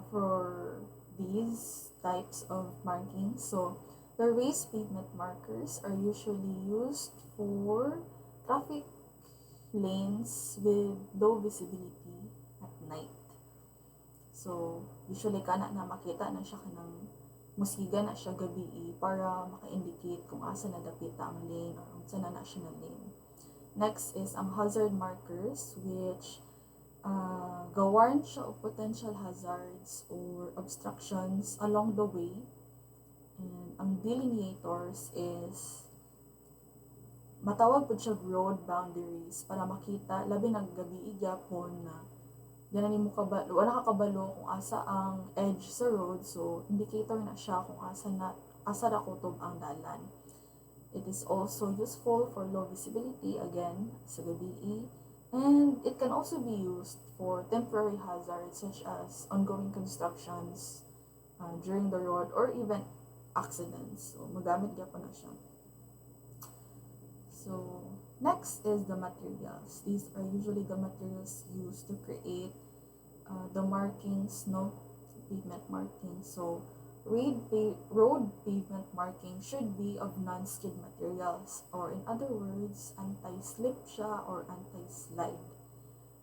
for these types of markings. So the raised pavement markers are usually used for traffic lanes with low visibility at night. So usually kana na makita na siya kanang musgiga na siya gabi para maka-indicate kung asa na dapit ang lane or kung saan na siya na lane. Next is ang hazard markers, which gawarn siya of potential hazards or obstructions along the way. And ang delineators is matawag po siya road boundaries para makita labi ng gabi gyapon na diyan nimo wala ka kabalo kung asa ang edge sa road, so indicator na siya kung asa ra kutob ang dalan. It is also useful for low visibility again sa gabi. And it can also be used for temporary hazards such as ongoing constructions during the road or even accidents. So, magamit gyapon na siya. So, next is the materials. These are usually the materials used to create the markings, pavement markings. So, road pavement marking should be of non-skid materials, or in other words, anti-slip siya or anti-slide,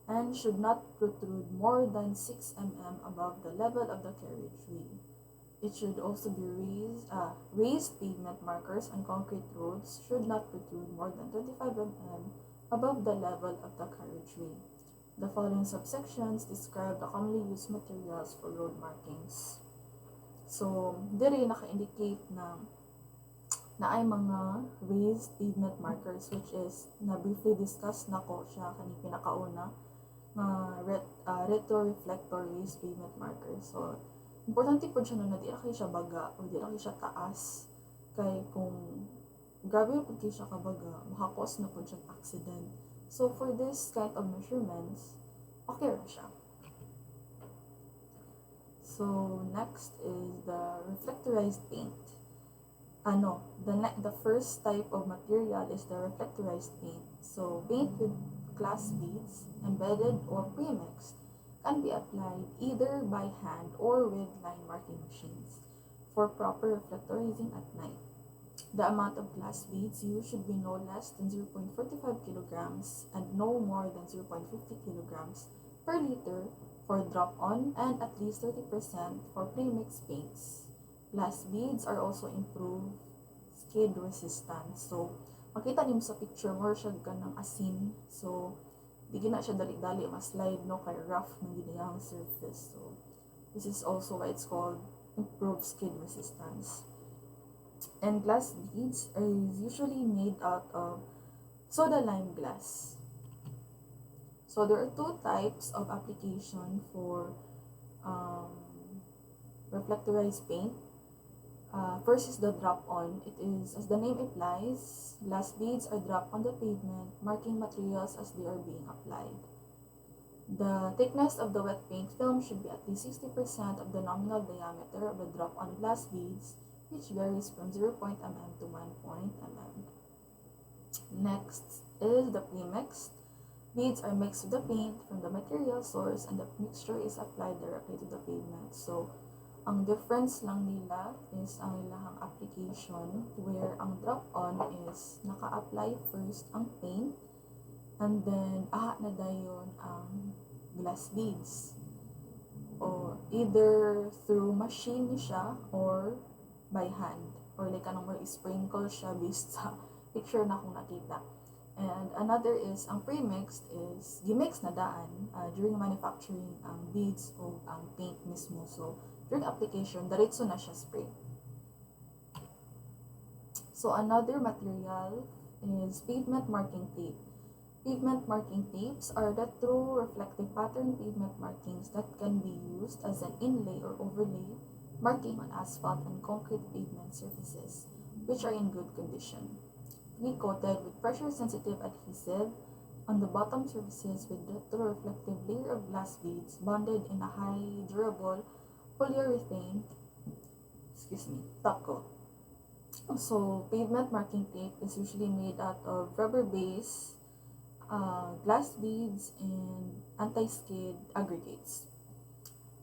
and should not protrude more than 6 mm above the level of the carriageway. It should also be raised pavement markers on concrete roads should not protrude more than 25 mm above the level of the carriageway. The following subsections describe the commonly used materials for road markings. So, diri naka-indicate na ay mga raised pavement markers, which is na briefly discussed na ko siya kaning pinakauna na retroreflector raised pavement markers. So, importante po siya na di na kayo siya baga o di na kayo siya taas. Kay kung grabe po kayo siya kabaga, makakos na po siya accident. So, for this kind of measurements, okay ra siya. So next is the reflectorized paint. The first type of material is the reflectorized paint. So paint with glass beads embedded or premixed can be applied either by hand or with line marking machines for proper reflectorizing at night. The amount of glass beads used should be no less than 0.45 kilograms and no more than 0.50 kilograms per liter for drop-on and at least 30% for premixed paints. Glass beads are also improved skid resistance. So, makita niyo sa picture, more siya ka ng asin. So, di gina siya dali-dali ma-slide, no, kay rough ng giniyang surface. So, this is also why it's called improved skid resistance. And glass beads is usually made out of soda lime glass. So there are two types of application for reflectorized paint. First is the drop-on. It is, as the name implies, glass beads are dropped on the pavement, marking materials as they are being applied. The thickness of the wet paint film should be at least 60% of the nominal diameter of the drop-on glass beads, which varies from 0.mm to 1.mm. Next is the premixed. Beads are mixed with the paint from the material source and the mixture is applied directly to the pavement. So, ang difference lang nila is ang ilahang application where ang drop-on is naka-apply first ang paint and then na dayon ang glass beads. O either through machine siya or by hand. Or like anong more sprinkle siya based sa picture na kung nakita. And another is, ang pre-mixed is, gimix na daan during manufacturing ang beads o ang paint mismo. So, during application, diretso na siya spray. So, another material is pavement marking tape. Pavement marking tapes are the true reflective pattern pavement markings that can be used as an inlay or overlay marking on asphalt and concrete pavement surfaces, which are in good condition. Pre-coated with pressure-sensitive adhesive on the bottom surfaces with retroreflective layer of glass beads bonded in a high durable polyurethane top coat. So, pavement marking tape is usually made out of rubber base, glass beads, and anti-skid aggregates.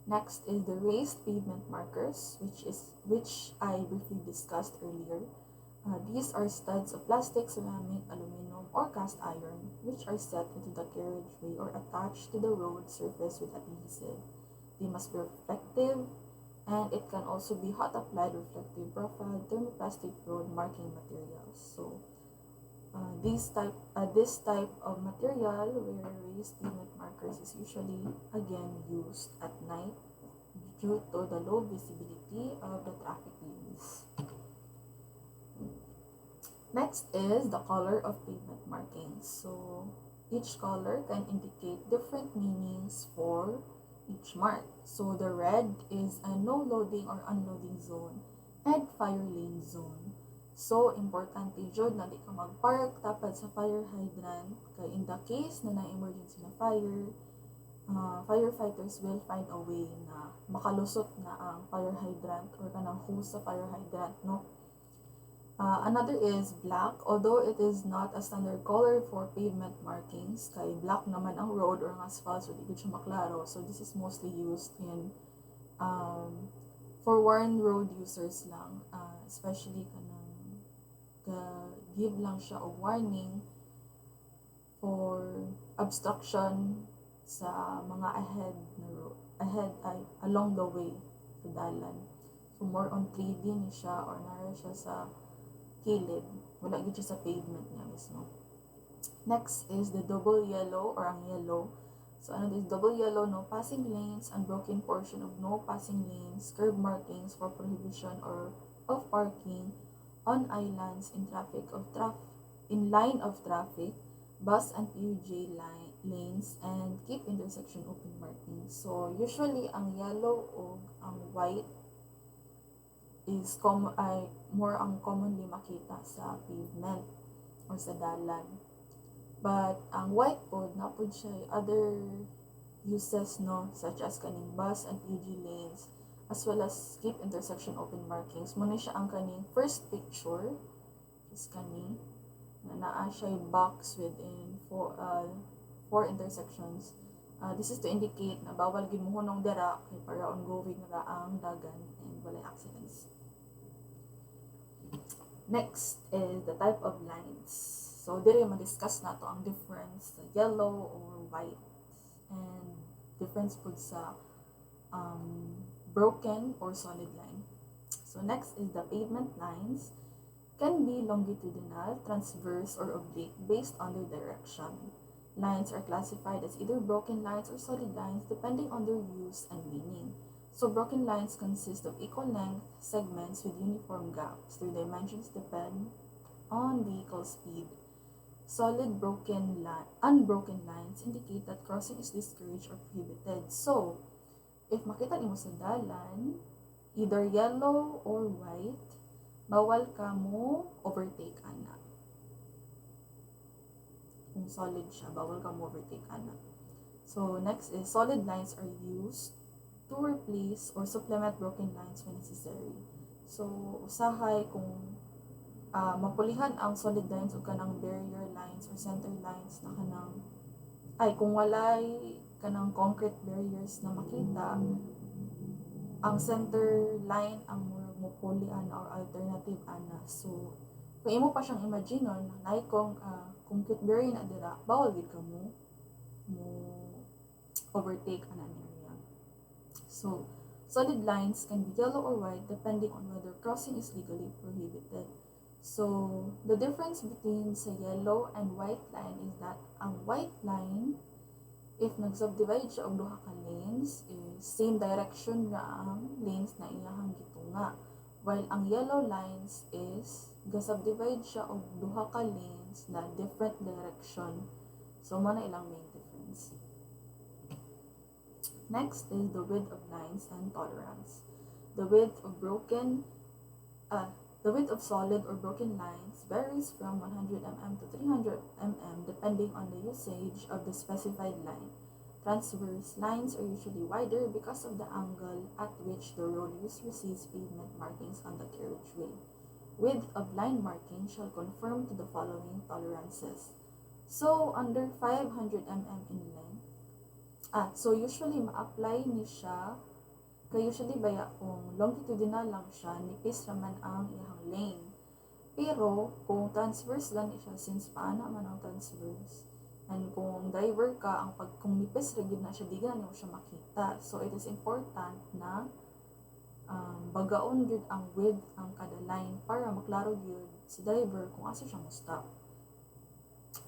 Next is the raised pavement markers, which I briefly discussed earlier. These are studs of plastic, ceramic, aluminum, or cast iron, which are set into the carriageway or attached to the road surface with adhesive. They must be reflective, and it can also be hot applied reflective profile thermoplastic road marking materials. So, this type of material where raised pavement markers is usually again used at night due to the low visibility of the traffic lanes. Next is the color of pavement markings. So each color can indicate different meanings for each mark. So the red is a no loading or unloading zone and fire lane zone. So importante jud na di ka magpark tapad sa fire hydrant kay in the case na na-emergency na fire, firefighters will find a way na makalusot na ang fire hydrant or kanang hose sa fire hydrant, no? Another is black, although it is not a standard color for pavement markings, kay black naman ang road or ang asphalt, so di siya maklaro. So this is mostly used in for worn road users lang, especially kanang give lang siya o warning for obstruction sa mga ahead ay along the way sa dalan. So more on 3D ni siya or nara siya sa kilid, wala gid siya sa pavement niya mismo. Next is the double yellow or ang yellow. So ano is double yellow, no passing lanes, unbroken portion of no passing lanes, curb markings for prohibition or of parking on islands in in line of traffic, bus and PUJ lanes, and keep intersection open markings. So usually ang yellow o ang white is more ang commonly makita sa pavement or sa dalan. But ang white pod na pod siya other uses, no, such as kaning bus and PG lanes, as well as skip intersection open markings. Muna siya ang kaning first picture, is kani, na naa siya box within four intersections. This is to indicate na bawal gimuhunong dira kay para ongoing ra ang dagan and walay accidents. Next is the type of lines. So, dire ma-discuss na to ang difference sa yellow or white and difference po sa broken or solid line. So, next is the pavement lines can be longitudinal, transverse, or oblique based on their direction. Lines are classified as either broken lines or solid lines depending on their use and meaning. So broken lines consist of equal length segments with uniform gaps. Their dimensions depend on vehicle speed. Solid unbroken lines indicate that crossing is discouraged or prohibited. So, if makita nimo sa dalan, either yellow or white, bawal ka mo overtake ana. Kung solid siya, bawal ka mo overtake ana. So, next is solid lines are used to replace or supplement broken lines when necessary. So, usahay kung mapulihan ang solid lines o kanang barrier lines or center lines na kanang kung walay kanang concrete barriers na makita, ang center line ang mupuli ana or alternative ana. So, kung imo pa siyang imagine na kung concrete barrier na dira, bawal gid ka mo overtake ana niya. So, solid lines can be yellow or white depending on whether crossing is legally prohibited. So, the difference between sa yellow and white line is that ang white line, if nag-subdivide siya og duha ka lanes, is same direction na ang lanes na iyahang gitunga. While ang yellow lines is ga-subdivide siya og duha ka lanes na different direction. So, mo na ilang main difference. Next is the width of lines and tolerance. The width of solid or broken lines varies from 100 mm to 300 mm depending on the usage of the specified line. Transverse lines are usually wider because of the angle at which the road use receives pavement markings on the carriageway. Width of line marking shall conform to the following tolerances. So, under 500 mm in length, so usually ma-apply ni siya kay usually baya kung longitudinal lang siya, nipis naman ang iyang lane. Pero kung transverse lang siya, since paana man ang transverse, and kung driver ka, kung nipis ra gid na siya, di na siya makita. So it is important na bagaon gyud ang width ang kada line para maklaro gyud si driver kung asa siya mo stop.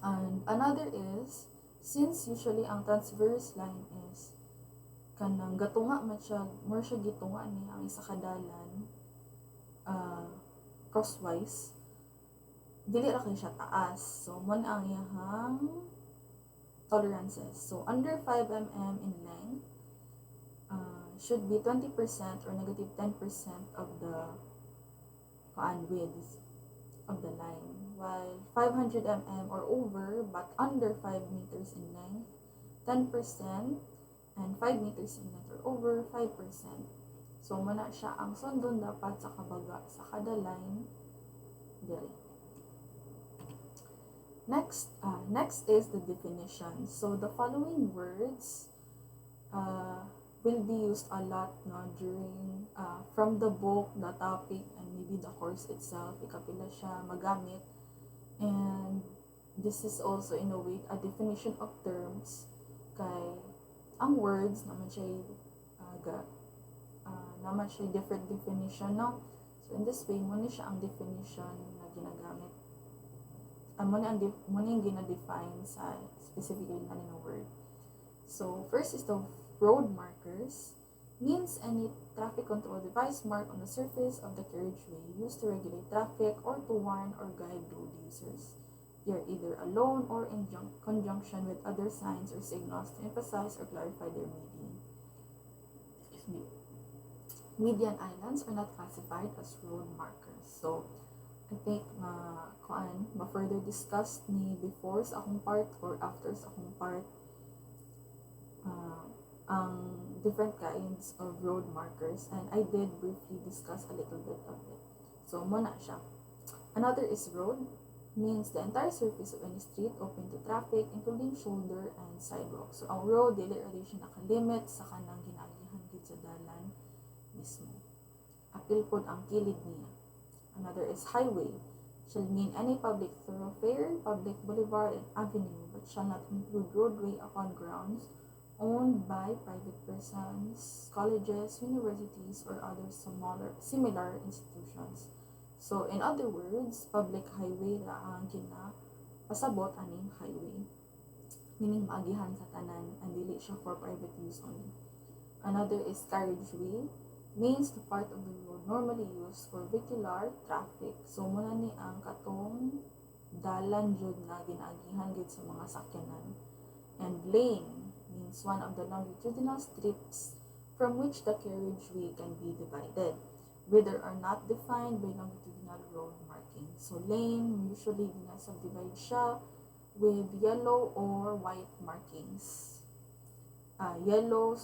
And another is, since usually ang transverse line is kanang gatunga man siya, more siya gitunga ni ang isa ka dalan crosswise, dili ra kay siya taas. So mo ang iyang tolerances. So under 5 mm in length should be 20% or negative 10% of the width of the line, while 500 mm or over but under 5 meters in length, 10%, and 5 meters in length or over, 5%. So, muna siya ang sundon dapat sa kabaga sa kada line diri. Next is the definition. So, the following words will be used a lot during from the book, the topic, and maybe the course itself. Ikapila siya magamit. And this is also in a way a definition of terms kay ang words naman siya different definition, no? So in this way, muna siya ang definition na ginagamit. Muna yung gina-define sa specifically na ng word. So first is the road markers, means any traffic control device marked on the surface of the carriageway used to regulate traffic or to warn or guide road users. They are either alone or in conjunction with other signs or signals to emphasize or clarify their meaning. Median islands are not classified as road markers. So, I think ma-further discussed ni before sa akong part or after sa akong part ang different kinds of road markers, and I did briefly discuss a little bit of it. So, muna siya. Another is road, means the entire surface of any street open to traffic, including shoulder and sidewalk. So, ang road, dili ra siya nakalimit sa kanang ginaagihan gid sa dalan mismo. Apil pod ang kilid niya. Another is highway, shall mean any public thoroughfare, public boulevard, and avenue, but shall not include roadway upon grounds owned by private persons, colleges, universities, or other similar institutions. So, in other words, public highway ra ang pasabot aning highway. Meaning, maagihan sa tanan, and dili siya for private use only. Another is carriageway, means the part of the road normally used for vehicular traffic. So, muna ni ang katong dalan jud na ginaagihan gid sa mga sakyanan. And lane means one of the longitudinal strips from which the carriageway can be divided, whether or not defined by longitudinal road marking. So, lane, usually ginasubdivide siya with yellow or white markings. Yellow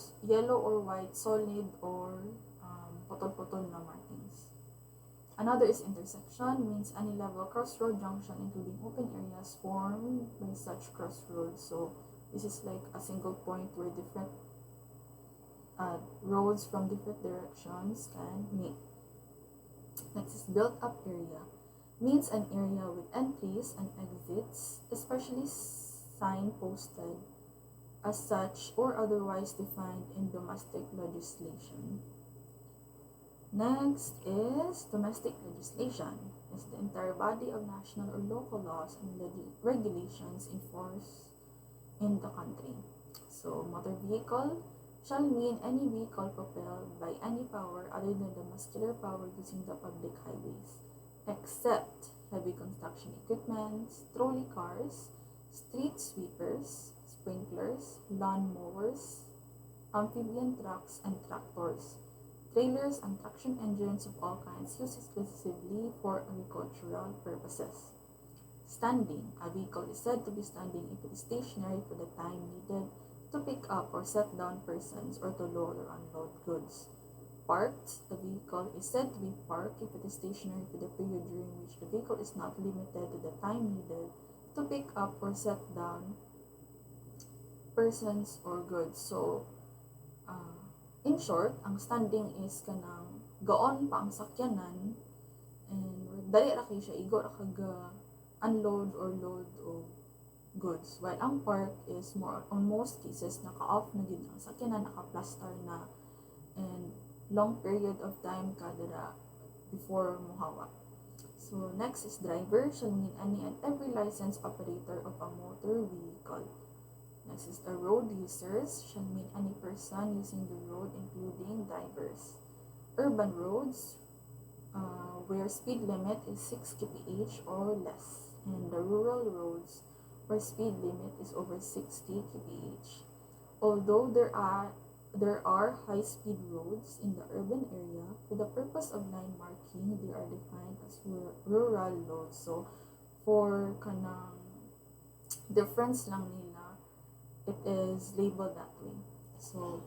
or white solid or putol-putol na markings. Another is intersection, means any level crossroad junction including open areas formed by such crossroads. So, this is like a single point where different roads from different directions can meet. Next is built-up area, means an area with entries and exits, especially signposted as such or otherwise defined in domestic legislation. Next is domestic legislation. It's the entire body of national or local laws and regulations in force in the country. So, motor vehicle shall mean any vehicle propelled by any power other than the muscular power using the public highways, except heavy construction equipment, trolley cars, street sweepers, sprinklers, lawn mowers, amphibian trucks and tractors, trailers and traction engines of all kinds used exclusively for agricultural purposes. Standing. A vehicle is said to be standing if it is stationary for the time needed to pick up or set down persons or to load or unload goods. Parked. A vehicle is said to be parked if it is stationary for the period during which the vehicle is not limited to the time needed to pick up or set down persons or goods. So, in short, ang standing is kanang gaon pa ang sakyanan and dali ra kay siya igo ra kag unload or load o goods. While ang park is more on most cases naka-off na gid ang sakyanan, naka-plaster na and long period of time kada before muhawa. So next is driver shall mean any and every licensed operator of a motor vehicle. Next is the road users shall mean any person using the road including drivers. Urban roads where speed limit is 6 kph or less, and the rural roads where speed limit is over 60 kph. Although there are high-speed roads in the urban area, for the purpose of line marking, they are defined as rural roads. So, for kanang difference lang nila, it is labeled that way. So,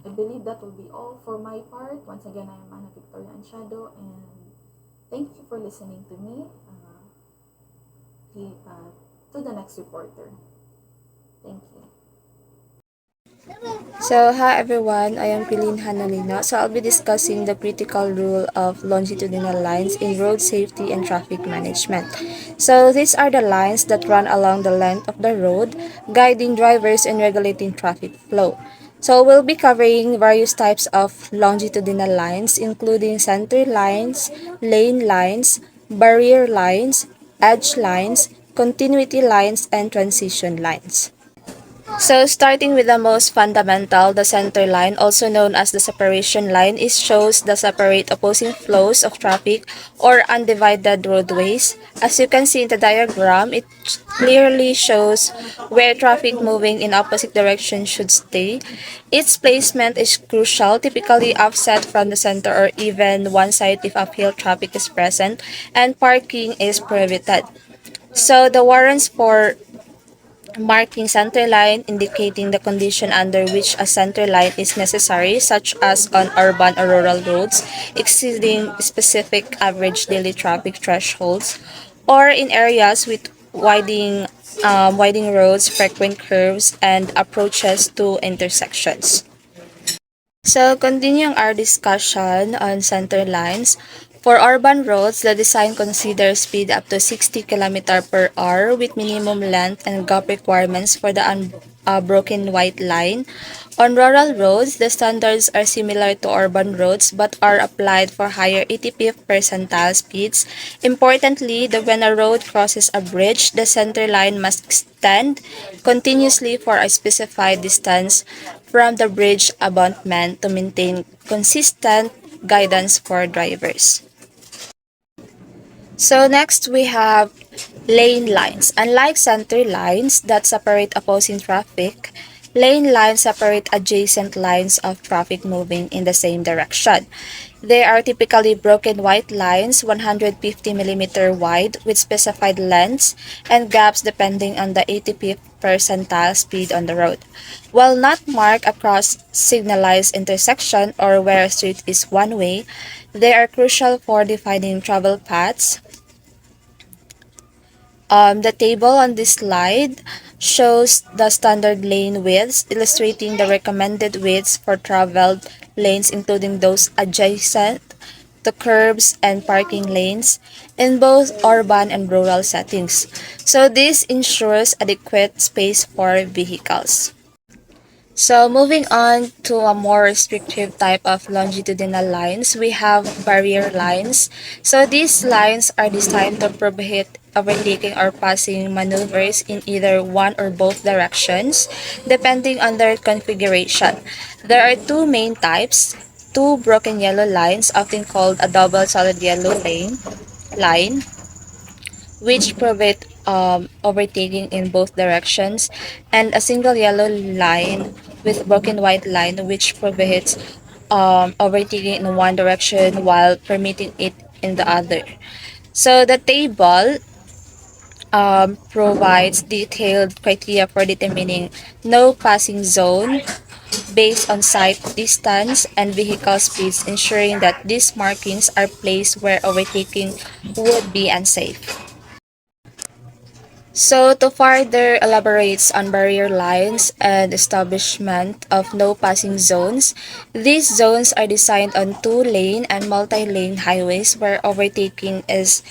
I believe that will be all for my part. Once again, I am Ana Victoria Anchado, and thank you for listening to me. To the next reporter. Thank you. So, hi everyone, I am Pilin Hananina. So, I'll be discussing the critical role of longitudinal lines in road safety and traffic management. So, these are the lines that run along the length of the road, guiding drivers and regulating traffic flow. So, we'll be covering various types of longitudinal lines, including center lines, lane lines, barrier lines, edge lines, continuity lines, and transition lines. So, starting with the most fundamental, the center line, also known as the separation line, is shows the separate opposing flows of traffic or undivided roadways. As you can see in the diagram, it clearly shows where traffic moving in opposite direction should stay. Its placement is crucial, typically offset from the center or even one side if uphill traffic is present and parking is prohibited. So, the warrants for marking center line indicating the condition under which a center line is necessary, such as on urban or rural roads exceeding specific average daily traffic thresholds, or in areas with widening roads, frequent curves, and approaches to intersections. So, continuing our discussion on center lines, for urban roads, the design considers speed up to 60 km per hour with minimum length and gap requirements for the unbroken white line. On rural roads, the standards are similar to urban roads but are applied for higher 85th percentile speeds. Importantly, when a road crosses a bridge, the center line must extend continuously for a specified distance from the bridge abutment to maintain consistent guidance for drivers. So next we have lane lines. Unlike center lines that separate opposing traffic, lane lines separate adjacent lines of traffic moving in the same direction. They are typically broken white lines 150 mm wide with specified lengths and gaps depending on the 85th percentile speed on the road. While not marked across signalized intersection or where a street is one way, they are crucial for defining travel paths. The table on this slide shows the standard lane widths, illustrating the recommended widths for traveled lanes, including those adjacent to curbs and parking lanes in both urban and rural settings. So this ensures adequate space for vehicles. So moving on to a more restrictive type of longitudinal lines, we have barrier lines. So these lines are designed to prohibit overtaking or passing maneuvers in either one or both directions, depending on their configuration. There are two main types, two broken yellow lines, often called a double solid yellow line, which prohibit overtaking in both directions, and a single yellow line with broken white line, which prohibits overtaking in one direction while permitting it in the other. So the table provides detailed criteria for determining no passing zone based on sight distance and vehicle speeds, ensuring that these markings are placed where overtaking would be unsafe. So, to further elaborates on barrier lines and establishment of no passing zones, these zones are designed on two-lane and multi-lane highways where overtaking is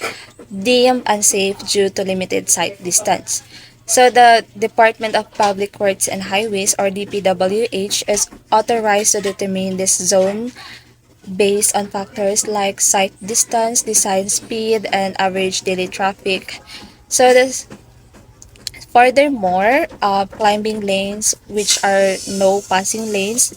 deemed unsafe due to limited sight distance. So, the Department of Public Works and Highways, or DPWH, is authorized to determine this zone based on factors like sight distance, design speed, and average daily traffic. So, this Furthermore, climbing lanes, which are no passing lanes,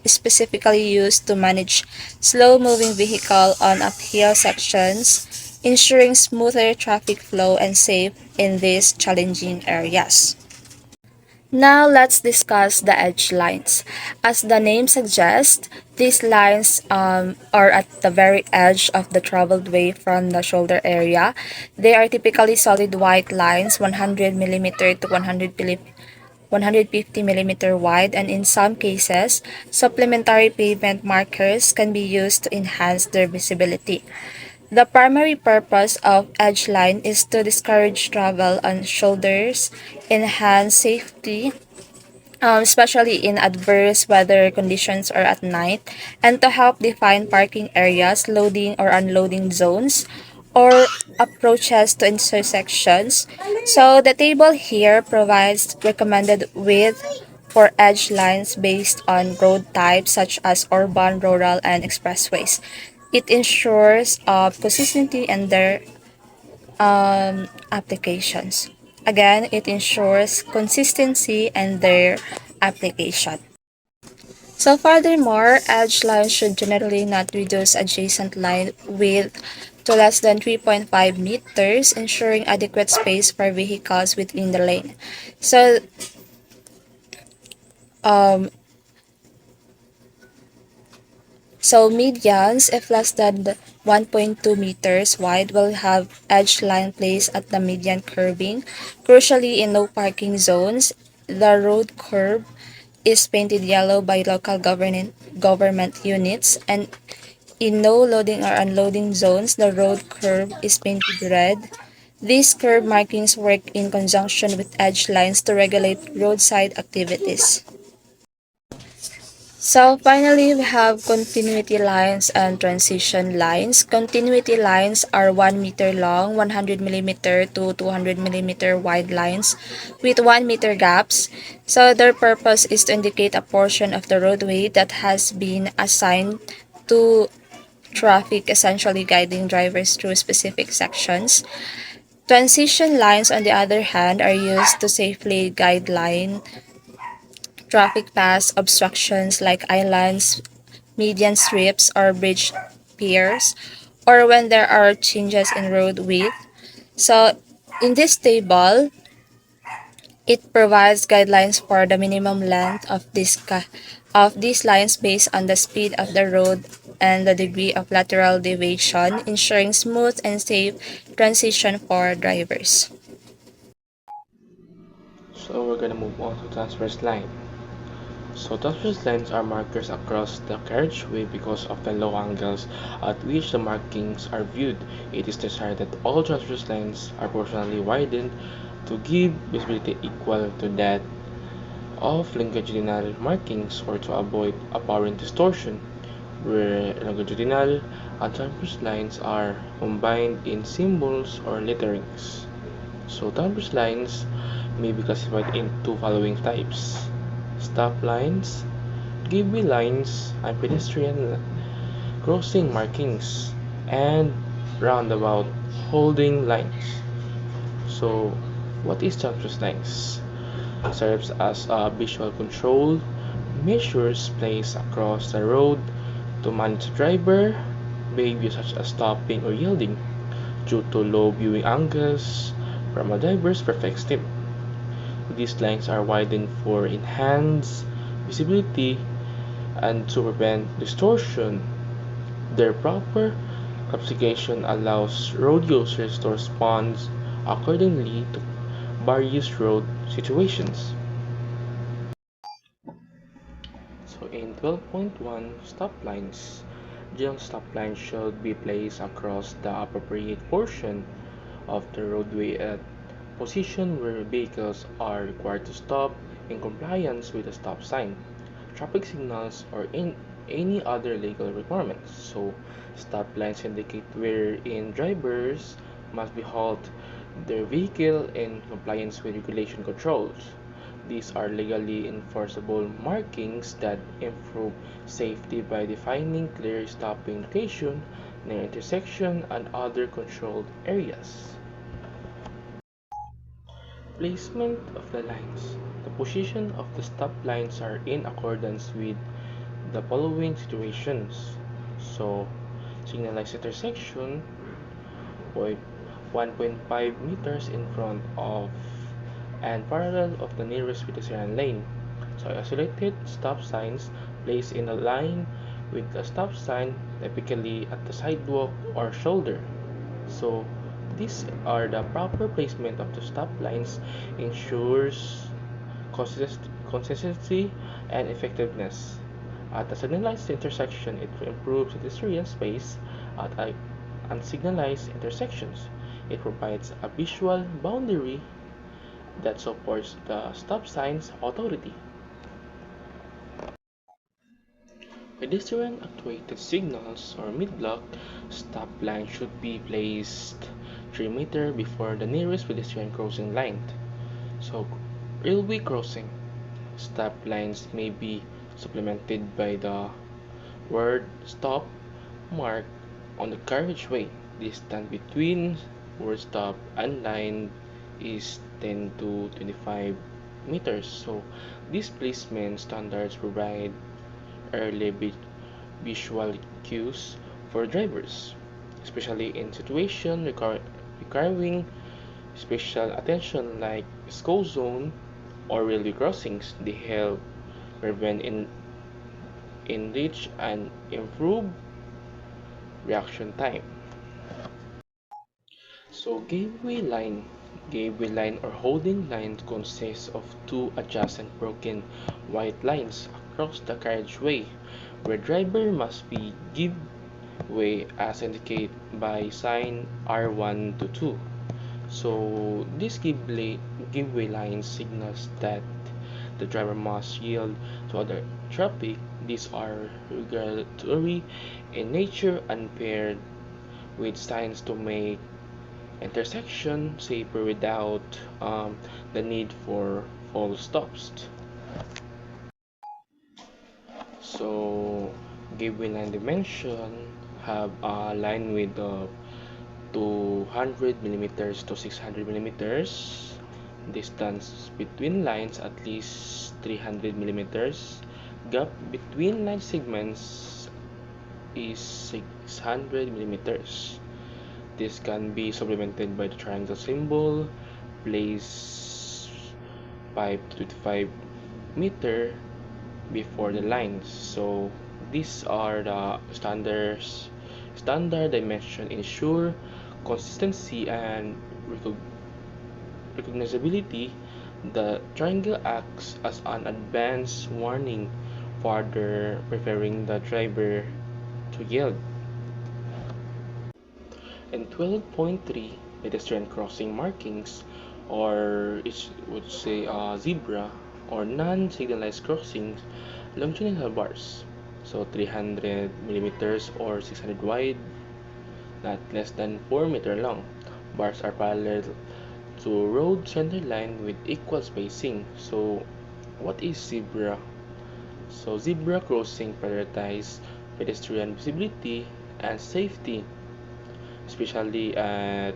specifically used to manage slow-moving vehicle on uphill sections, ensuring smoother traffic flow and safe in these challenging areas. Now let's discuss the edge lines. As the name suggests, these lines are at the very edge of the traveled way from the shoulder area. They are typically solid white lines 100 mm to 150 mm wide, and in some cases, supplementary pavement markers can be used to enhance their visibility. The primary purpose of edge line is to discourage travel on shoulders, enhance safety, especially in adverse weather conditions or at night, and to help define parking areas, loading or unloading zones, or approaches to intersections. So the table here provides recommended width for edge lines based on road types such as urban, rural, and expressways. It ensures consistency in their applications. Again, it ensures consistency in their application. So furthermore, edge lines should generally not reduce adjacent line width to less than 3.5 meters, ensuring adequate space for vehicles within the lane. So, um, medians, if less than 1.2 meters wide will have edge line placed at the median curbing. Crucially, in no parking zones, the road curb is painted yellow by local government units, and in no loading or unloading zones, the road curb is painted red. These curb markings work in conjunction with edge lines to regulate roadside activities. So finally, we have continuity lines and transition lines. Continuity lines are 1 meter long, 100 millimeter to 200 millimeter wide lines with 1 meter gaps. So their purpose is to indicate a portion of the roadway that has been assigned to traffic, essentially guiding drivers through specific sections. Transition lines, on the other hand, are used to safely guide line traffic paths obstructions like islands, median strips, or bridge piers, or when there are changes in road width. So, in this table, it provides guidelines for the minimum length of these lines based on the speed of the road and the degree of lateral deviation, ensuring smooth and safe transition for drivers. So we're gonna move on to transverse line. So transverse lines are markers across the carriageway because of the low angles at which the markings are viewed. It is desired that all transverse lines are proportionally widened to give visibility equal to that of longitudinal markings or to avoid apparent distortion, where longitudinal and transverse lines are combined in symbols or letterings. So transverse lines may be classified into following types: stop lines, giveaway lines, and pedestrian crossing markings, and roundabout holding lines. So, what is transverse lines? Serves as a visual control, measures placed across the road to manage driver behavior such as stopping or yielding due to low viewing angles from a driver's perspective. These lines are widened for enhanced visibility and to prevent distortion. Their proper classification allows road users to respond accordingly to various road situations. So in 12.1 stop lines, young stop lines should be placed across the appropriate portion of the roadway at position where vehicles are required to stop in compliance with the stop sign, traffic signals, or in any other legal requirements. So, stop lines indicate wherein drivers must be halt their vehicle in compliance with regulation controls. These are legally enforceable markings that improve safety by defining clear stopping location near intersection and other controlled areas. Placement of the lines. The position of the stop lines are in accordance with the following situations. So, signalized intersection, 1.5 meters in front of and parallel of the nearest pedestrian lane. So, isolated stop signs placed in a line with the stop sign typically at the sidewalk or shoulder. So, these are the proper placement of the stop lines ensures consistency and effectiveness. At a signalized intersection, it improves pedestrian space at unsignalized intersections. It provides a visual boundary that supports the stop sign's authority. Pedestrian actuated signals or mid-block stop line should be placed 3 meters before the nearest pedestrian crossing line. So, railway crossing stop lines may be supplemented by the word stop mark on the carriageway. Distance between word stop and line is 10 to 25 meters. So, these placement standards provide early visual cues for drivers, especially in situations requiring special attention like school zone or railway crossings. They help prevent enrich and improve reaction time. So gateway line or holding line consists of two adjacent broken white lines across the carriageway, where driver must be give way as indicated by sign R1 to 2. So this give way line signals that the driver must yield to other traffic. These are regulatory in nature and paired with signs to make intersection safer without the need for full stops. So gateway line dimension have a line with 200 millimeters to 600 millimeters. Distance between lines at least 300 millimeters. Gap between line segments is 600 millimeters. This can be supplemented by the triangle symbol, placed 5 to 25 meter before the lines. So these are the standard dimension ensure consistency and recognizability. The triangle acts as an advance warning, further preparing the driver to yield. And 12.3 pedestrian crossing markings, or it would say zebra or non-signalized crossings, longitudinal bars. So 300 millimeters or 600 wide, not less than 4 meter long. Bars are parallel to road center line with equal spacing. So what is zebra? So zebra crossing prioritize pedestrian visibility and safety, especially at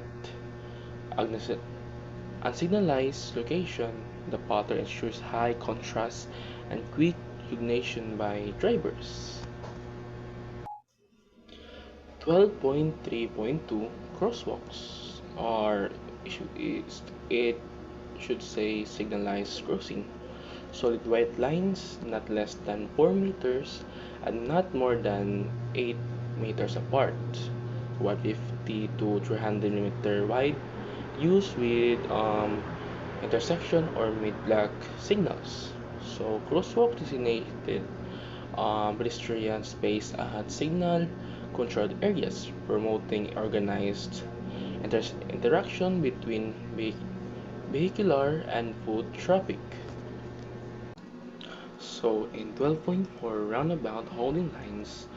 unsignalized location. The pattern ensures high contrast and quick recognition by drivers. 12.3.2 crosswalks, or it should say signalized crossing. Solid white lines not less than 4 meters and not more than 8 meters apart. 150 to 300 millimeter wide, used with intersection or mid-block signals. So crosswalk designated pedestrian space at signal controlled areas, promoting organized interaction between vehicular and foot traffic. So in 12.4, roundabout holding lines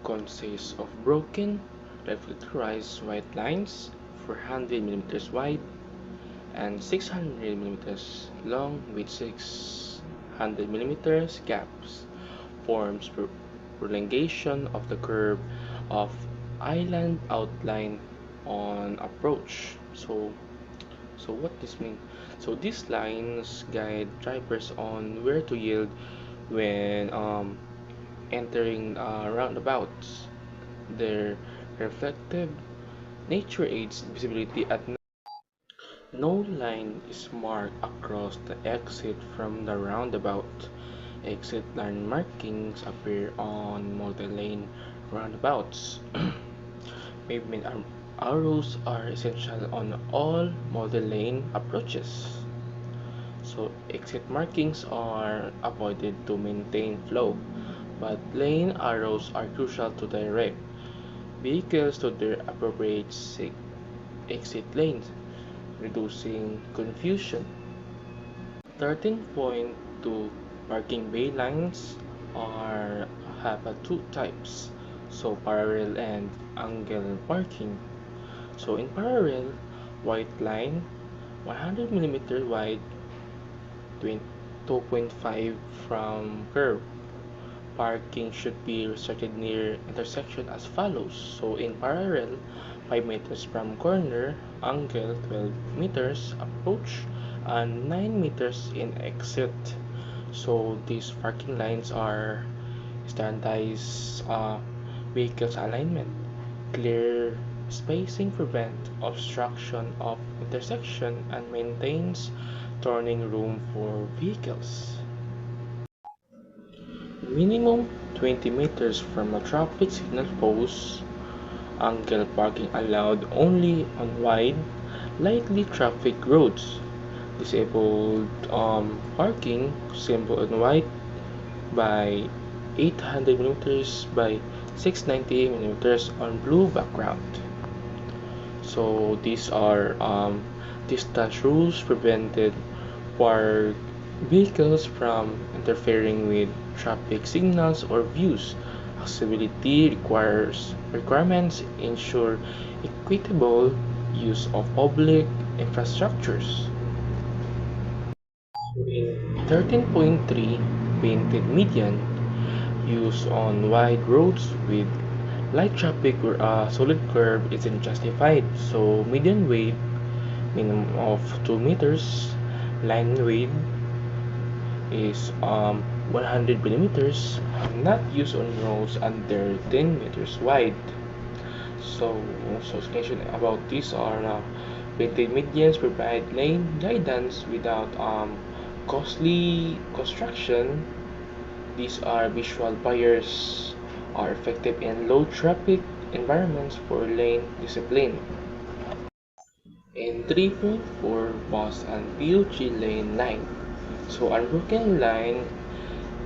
consists of broken reflectorized white lines 400 millimeters wide and 600 millimeters long with 600 millimeters gaps, forms prolongation of the curve of island outline on approach. So what this mean? So these lines guide drivers on where to yield when entering roundabouts. Their reflective nature aids visibility at night. No line is marked across the exit from the roundabout. Exit line markings appear on multi-lane roundabouts. Pavement arrows are essential on all multi-lane approaches. So exit markings are avoided to maintain flow, but lane arrows are crucial to direct vehicles to their appropriate exit lanes, reducing confusion. 13.2 parking bay lines are have two types, so parallel and angle parking. So in parallel, white line 100 millimeter wide, 2.5 from curb. Parking should be restricted near intersection as follows. So in parallel, 5 meters from corner, angle 12 meters approach, and 9 meters in exit. So these parking lines are standardized vehicles alignment. Clear spacing prevent obstruction of intersection and maintains turning room for vehicles. Minimum 20 meters from a traffic signal post, angle parking allowed only on wide, lightly trafficked roads. Disabled parking symbol on white by 800 millimeters by 690 millimeters on blue background. So these are distance rules prevented for vehicles from interfering with traffic signals or views. Accessibility requirements ensure equitable use of public infrastructures. In 13.3, painted median use on wide roads with light traffic or a solid curb isn't justified. So median width minimum of 2 meters, line width is 100 millimeters, not used on roads under 10 meters wide. So, explanation about this are painted medians provide lane guidance without costly construction. These are visual barriers are effective in low traffic environments for lane discipline. In 3.4 bus and PUG lane line. So unbroken line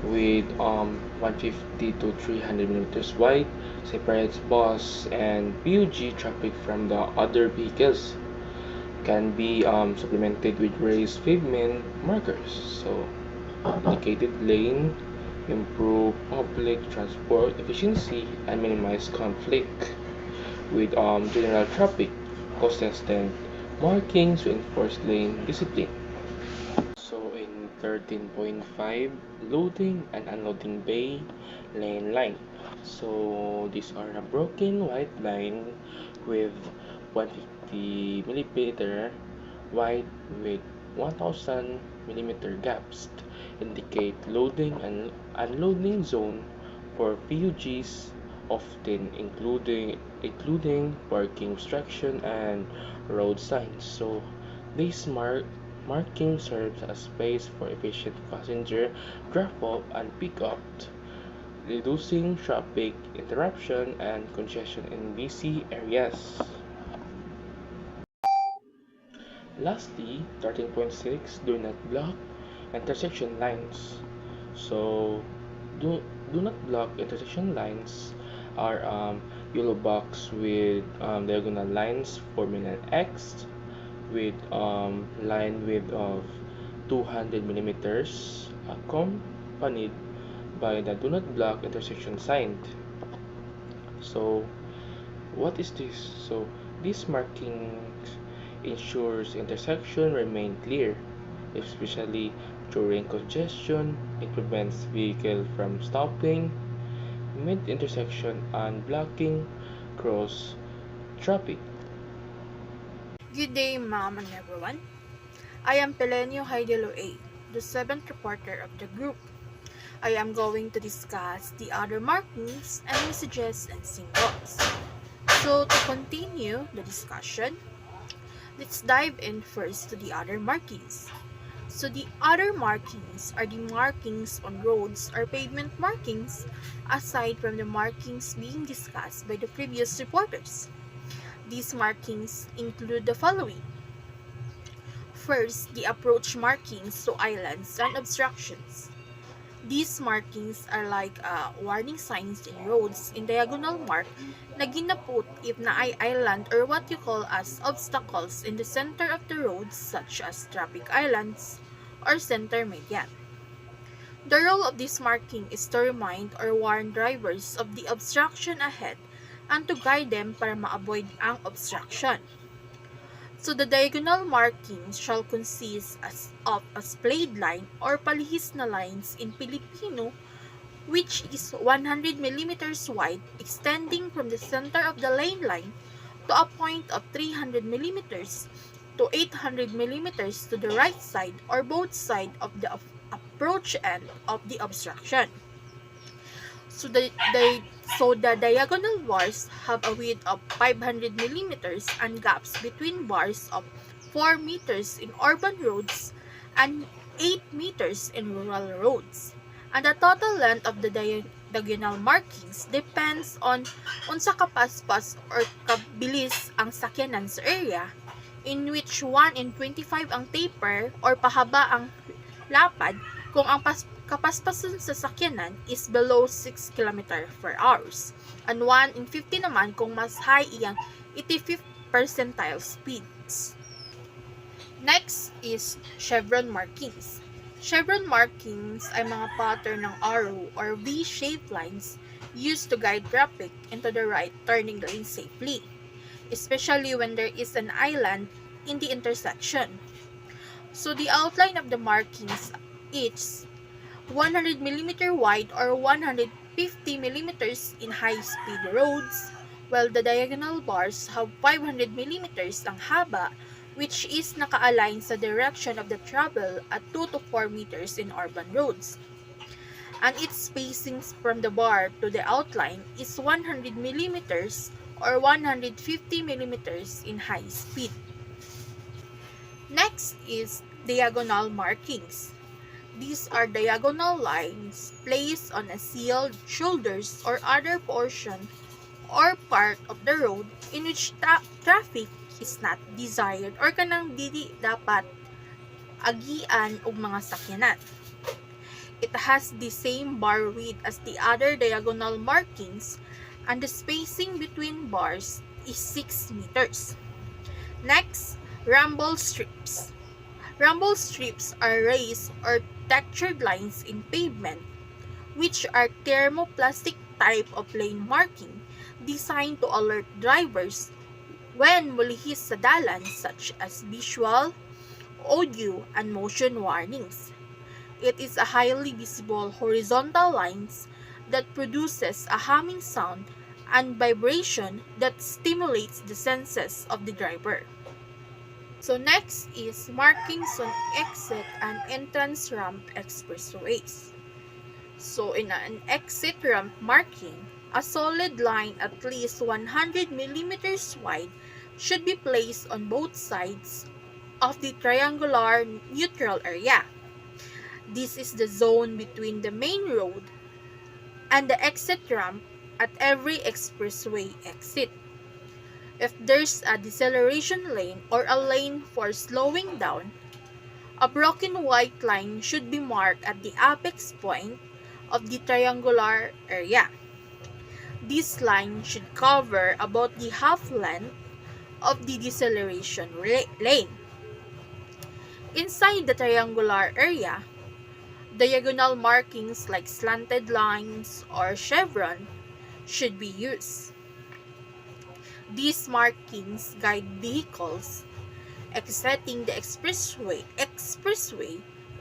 with 150 to 300 millimeters wide separates bus and PUG traffic from the other vehicles. Can be supplemented with raised pavement markers. So dedicated lane improve public transport efficiency and minimize conflict with general traffic. Consistent markings to enforce lane discipline. So in 13.5, loading and unloading bay lane line. So these are a broken white line with 150 millimeter wide with 1000 millimeter gaps indicate loading and unloading zone for PUGs, often including parking obstruction and road signs. So this marking serves as space for efficient passenger drop-off and pick-up, reducing traffic interruption and congestion in busy areas. Lastly, 13.6, do not block intersection lines. So do, do not block intersection lines are yellow box with diagonal lines forming an X with line width of 200 millimeters accompanied by the do not block intersection sign. So what is this? So this marking ensures intersection remain clear, especially during congestion. It prevents vehicle from stopping mid-intersection and blocking cross traffic. Good day, ma'am and everyone. I am Pelenio Haidelo A, the seventh reporter of the group. I am going to discuss the other markings and messages and symbols. So to continue the discussion, let's dive in first to the other markings. So the other markings are the markings on roads or pavement markings aside from the markings being discussed by the previous reporters. These markings include the following. First, the approach markings to islands and obstructions. These markings are like warning signs in roads in diagonal mark na ginaput if naay island or what you call as obstacles in the center of the roads such as traffic islands or center median. The role of this marking is to remind or warn drivers of the obstruction ahead and to guide them para ma-avoid ang obstruction. So the diagonal markings shall consist of a splayed line or palihis na lines in Filipino which is 100 millimeters wide extending from the center of the lane line to a point of 300 millimeters to 800 millimeters to the right side or both sides of the approach end of the obstruction. So the diagonal bars have a width of 500 millimeters and gaps between bars of 4 meters in urban roads and 8 meters in rural roads. And the total length of the diagonal markings depends on unsa kapaspas or kabilis ang sakyanan sa area, in which 1 in 25 ang taper or pahaba ang lapad kung ang kapaspasan sa sakyanan is below 6 km/h, and 1 in 50 naman kung mas high iyang 85th percentile speeds. Next is chevron markings. Chevron markings ay mga pattern ng arrow or V-shaped lines used to guide traffic into the right turning lane safely, especially when there is an island in the intersection. So the outline of the markings is 100 mm wide or 150 mm in high-speed roads, while the diagonal bars have 500 mm ang haba, which is naka-align sa direction of the travel at 2 to 4 meters in urban roads. And its spacing from the bar to the outline is 100 mm or 150 mm in high speed. Next is diagonal markings. These are diagonal lines placed on a sealed shoulders or other portion or part of the road in which traffic is not desired or kanang dili dapat agian og mga sakyanan. It has the same bar width as the other diagonal markings, and the spacing between bars is 6 meters. Next, rumble strips. Rumble strips are raised or textured lines in pavement, which are thermoplastic type of lane marking designed to alert drivers when mulihis sa dalan, such as visual, audio, and motion warnings. It is a highly visible horizontal lines that produces a humming sound and vibration that stimulates the senses of the driver. So next is markings on exit and entrance ramp expressways. So in an exit ramp marking, a solid line at least 100 mm wide should be placed on both sides of the triangular neutral area. This is the zone between the main road and the exit ramp at every expressway exit. If there's a deceleration lane or a lane for slowing down, a broken white line should be marked at the apex point of the triangular area. This line should cover about the half length of the deceleration lane. Inside the triangular area, diagonal markings like slanted lines or chevron should be used. These markings guide vehicles exiting the expressway,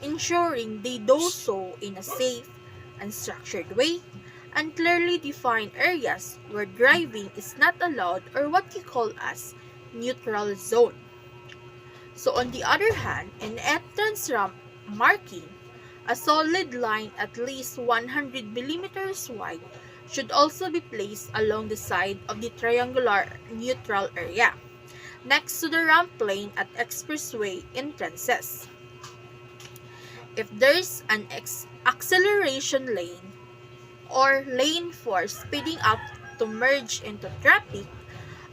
ensuring they do so in a safe and structured way, and clearly define areas where driving is not allowed, or what you call as neutral zone. So on the other hand, in entrance ramp marking, a solid line at least 100 mm wide should also be placed along the side of the triangular neutral area, next to the ramp lane at expressway entrances. If there's an acceleration lane or lane for speeding up to merge into traffic,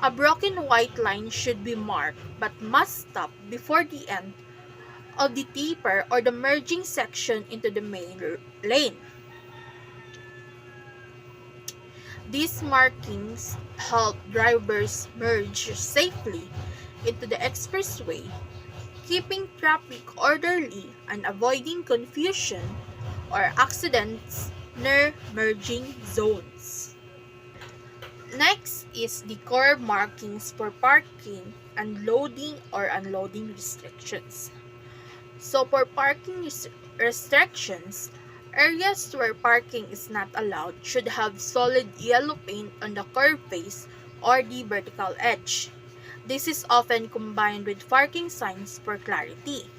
a broken white line should be marked but must stop before the end of the taper or the merging section into the main lane. These markings help drivers merge safely into the expressway, keeping traffic orderly and avoiding confusion or accidents near merging zones. Next is the curb markings for parking and loading or unloading restrictions. So for parking restrictions, areas where parking is not allowed should have solid yellow paint on the curb face or the vertical edge. This is often combined with parking signs for clarity.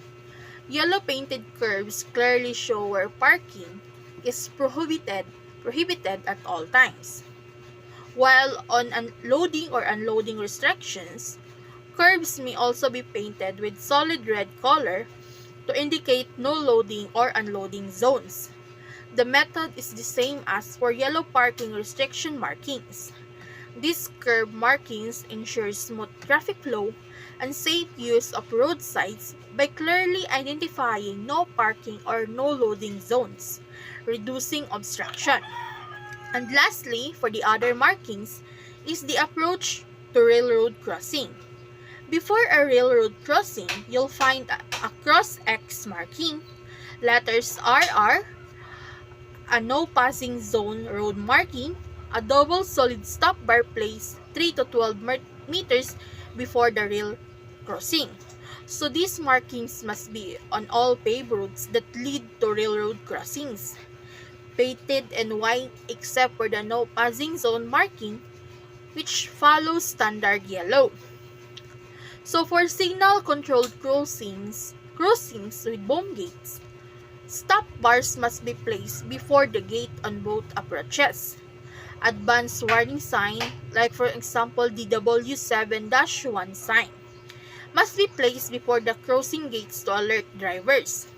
Yellow painted curbs clearly show where parking is prohibited at all times. While on loading or unloading restrictions, curbs may also be painted with solid red color to indicate no loading or unloading zones. The method is the same as for yellow parking restriction markings. These curb markings ensure smooth traffic flow and safe use of roadsides by clearly identifying no parking or no loading zones, reducing obstruction. And lastly, for the other markings, is the approach to railroad crossing. Before a railroad crossing, you'll find a cross X marking, letters RR, a no passing zone road marking, a double solid stop bar placed 3 to 12 meters before the rail crossing. So these markings must be on all paved roads that lead to railroad crossings, painted and white except for the no passing zone marking, which follows standard yellow. So for signal controlled crossings with boom gates, stop bars must be placed before the gate on both approaches. Advanced warning sign, like for example the W7-1 sign, must be placed before the crossing gates to alert drivers.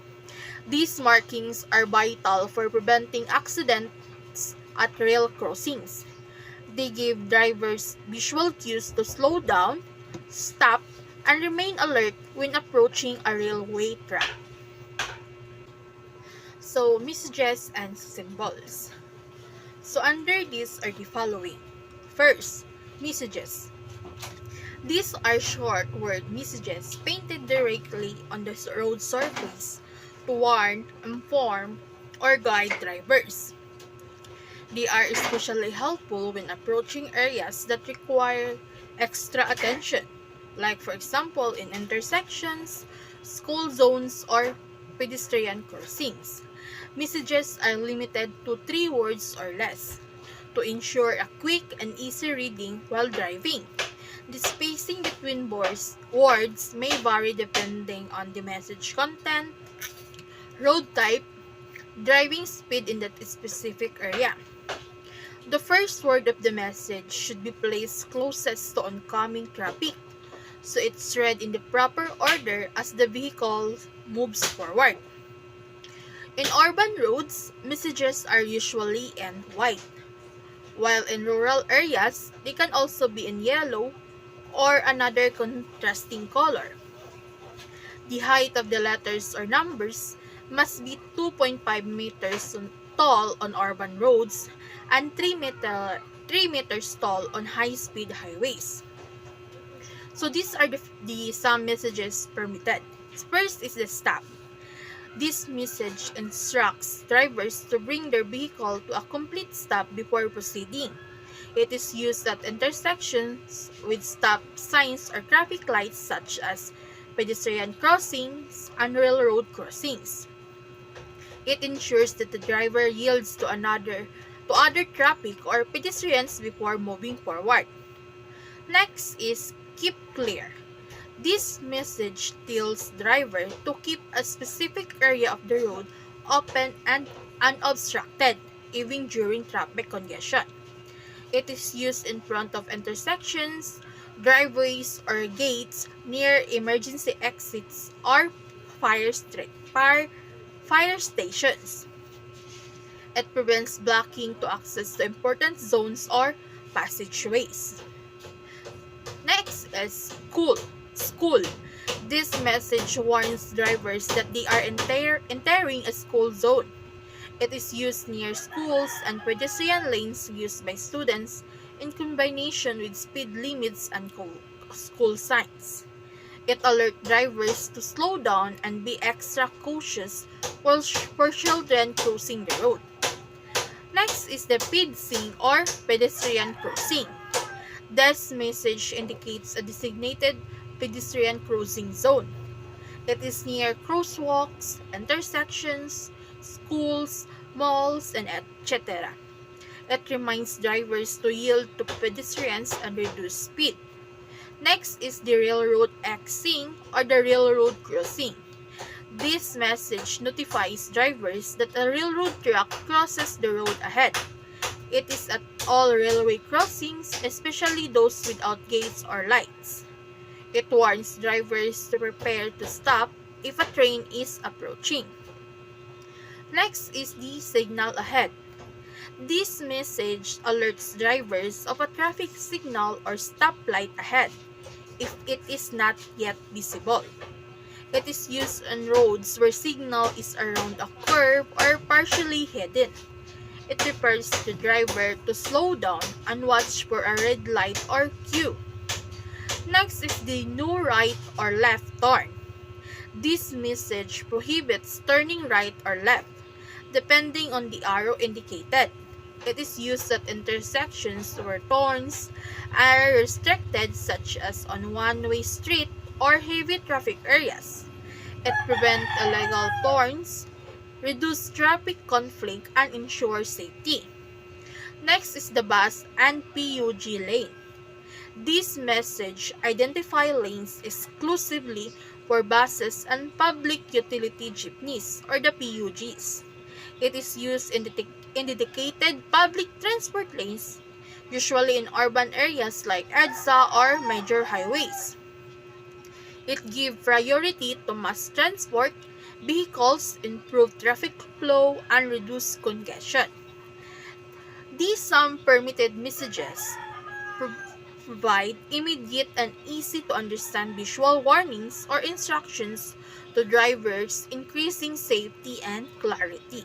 These markings are vital for preventing accidents at rail crossings. They give drivers visual cues to slow down, stop, and remain alert when approaching a railway track. So, messages and symbols. So, under these are the following. First, messages. These are short word messages painted directly on the road surface to warn, inform, or guide drivers. They are especially helpful when approaching areas that require extra attention, like for example in intersections, school zones, or pedestrian crossings. Messages are limited to 3 words or less to ensure a quick and easy reading while driving. The spacing between words may vary depending on the message content, road type, driving speed in that specific area. The first word of the message should be placed closest to oncoming traffic, so it's read in the proper order as the vehicle moves forward. In urban roads, messages are usually in white, while in rural areas, they can also be in yellow or another contrasting color. The height of the letters or numbers must be 2.5 meters tall on urban roads and 3 meters tall on high-speed highways. So these are the some messages permitted. First is the stop. This message instructs drivers to bring their vehicle to a complete stop before proceeding. It is used at intersections with stop signs or traffic lights such as pedestrian crossings and railroad crossings. It ensures that the driver yields to other traffic or pedestrians before moving forward. Next is keep clear. This message tells driver to keep a specific area of the road open and unobstructed even during traffic congestion. It is used in front of intersections, driveways, or gates near emergency exits or fire stations. It prevents blocking to access to important zones or passageways. Next is school. This message warns drivers that they are entering a school zone. It is used near schools and pedestrian lanes used by students in combination with speed limits and school signs. It alerts drivers to slow down and be extra cautious for children crossing the road. Next is the PEDSing or pedestrian crossing. This message indicates a designated pedestrian crossing zone. It is near crosswalks, intersections, schools, malls, and etc. It reminds drivers to yield to pedestrians and reduce speed. Next is the railroad Xing or the railroad crossing. This message notifies drivers that a railroad track crosses the road ahead. It is at all railway crossings, especially those without gates or lights. It warns drivers to prepare to stop if a train is approaching. Next is the signal ahead. This message alerts drivers of a traffic signal or stoplight ahead if it is not yet visible. It is used on roads where signal is around a curve or partially hidden. It refers the driver to slow down and watch for a red light or cue. Next is the no right or left turn. This message prohibits turning right or left, depending on the arrow indicated. It is used at intersections where turns are restricted, such as on one-way street or heavy traffic areas. It prevents illegal turns, reduces traffic conflict, and ensures safety. Next is the bus and PUG lane. This message identify lanes exclusively for buses and public utility jeepneys or the PUGs. It is used in dedicated public transport lanes, usually in urban areas like EDSA or major highways. It gives priority to mass transport vehicles, improve traffic flow, and reduce congestion. These some permitted messages pro- provide immediate and easy to understand visual warnings or instructions to drivers, increasing safety and clarity.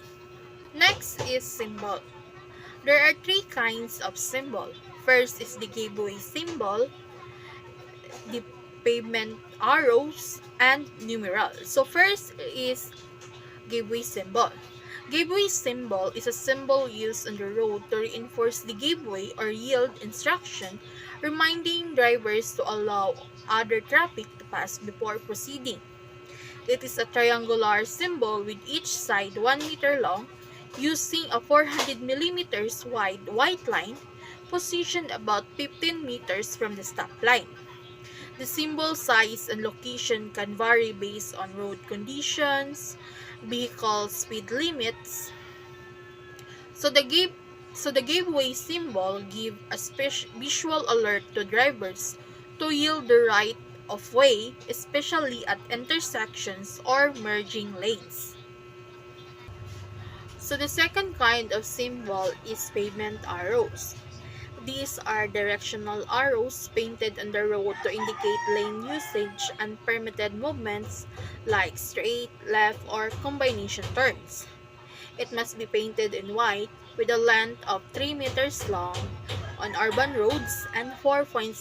Next is symbol. There are three kinds of symbol. First is the gateway symbol, the pavement arrows, and numerals. So first is gateway symbol. Gateway symbol is a symbol used on the road to reinforce the gateway or yield instruction, reminding drivers to allow other traffic to pass before proceeding. It is a triangular symbol with each side 1 meter long, using a 400 millimeters wide white line positioned about 15 meters from the stop line. The symbol size and location can vary based on road conditions, vehicle speed limits. So the gateway symbol give a visual alert to drivers to yield the right of way, especially at intersections or merging lanes. So the second kind of symbol is pavement arrows. These are directional arrows painted on the road to indicate lane usage and permitted movements like straight, left, or combination turns. It must be painted in white with a length of 3 meters long on urban roads and 4.7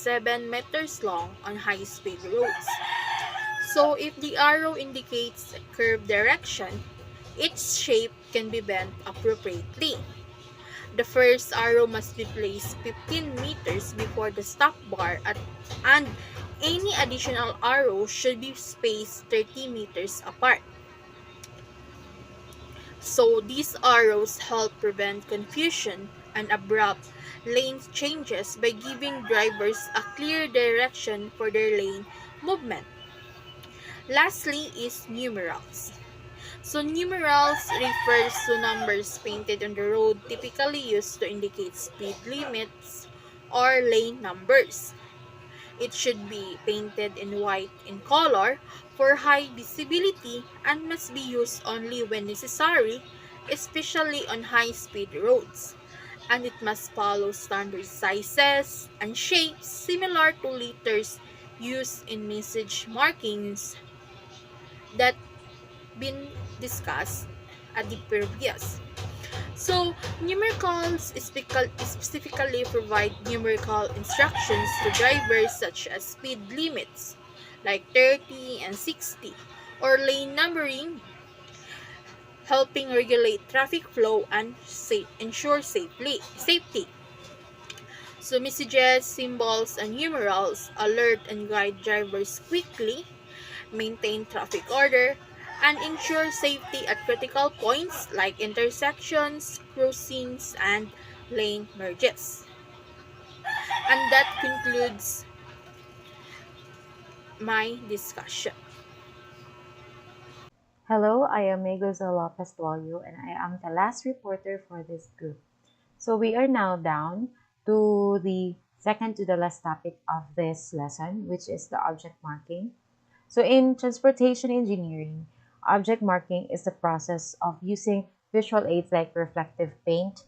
meters long on high-speed roads. So if the arrow indicates a curved direction, its shape can be bent appropriately. The first arrow must be placed 15 meters before the stop bar and any additional arrow should be spaced 30 meters apart. So these arrows help prevent confusion and abrupt lane changes by giving drivers a clear direction for their lane movement. Lastly is numerals. So numerals refers to numbers painted on the road typically used to indicate speed limits or lane numbers. It should be painted in white in color for high visibility and must be used only when necessary, especially on high-speed roads. And it must follow standard sizes and shapes similar to letters used in message markings that been discussed at the previous. So, numericals specifically provide numerical instructions to drivers such as speed limits like 30 and 60 or lane numbering, helping regulate traffic flow and ensure safety. So, messages, symbols, and numerals alert and guide drivers quickly, maintain traffic order, and ensure safety at critical points like intersections, crossings, and lane merges. And that concludes my discussion. Hello, I am Megoza Lopez Tuolio and I am the last reporter for this group. So we are now down to the second to the last topic of this lesson, which is the object marking. So in transportation engineering, object marking is the process of using visual aids like reflective paint,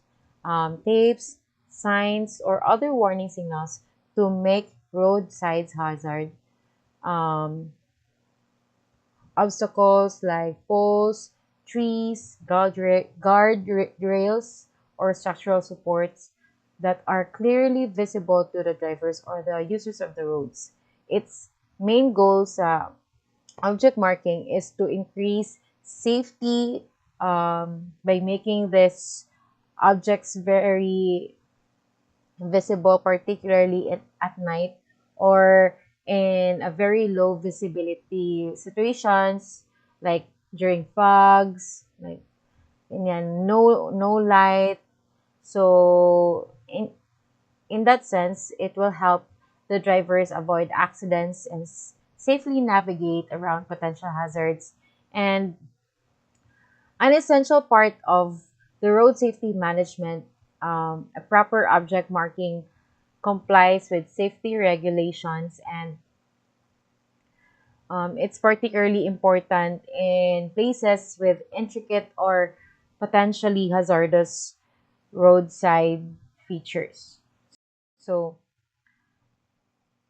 tapes, signs, or other warning signals to make roadside hazard um, obstacles like poles, trees, guardrails, or structural supports that are clearly visible to the drivers or the users of the roads. Its main goal sa object marking is to increase safety by making these objects very visible, particularly at night or in a very low visibility situations like during fogs, like no light. So in that sense, it will help the drivers avoid accidents and safely navigate around potential hazards. And an essential part of the road safety management, a proper object marking complies with safety regulations, and it's particularly important in places with intricate or potentially hazardous roadside features. So,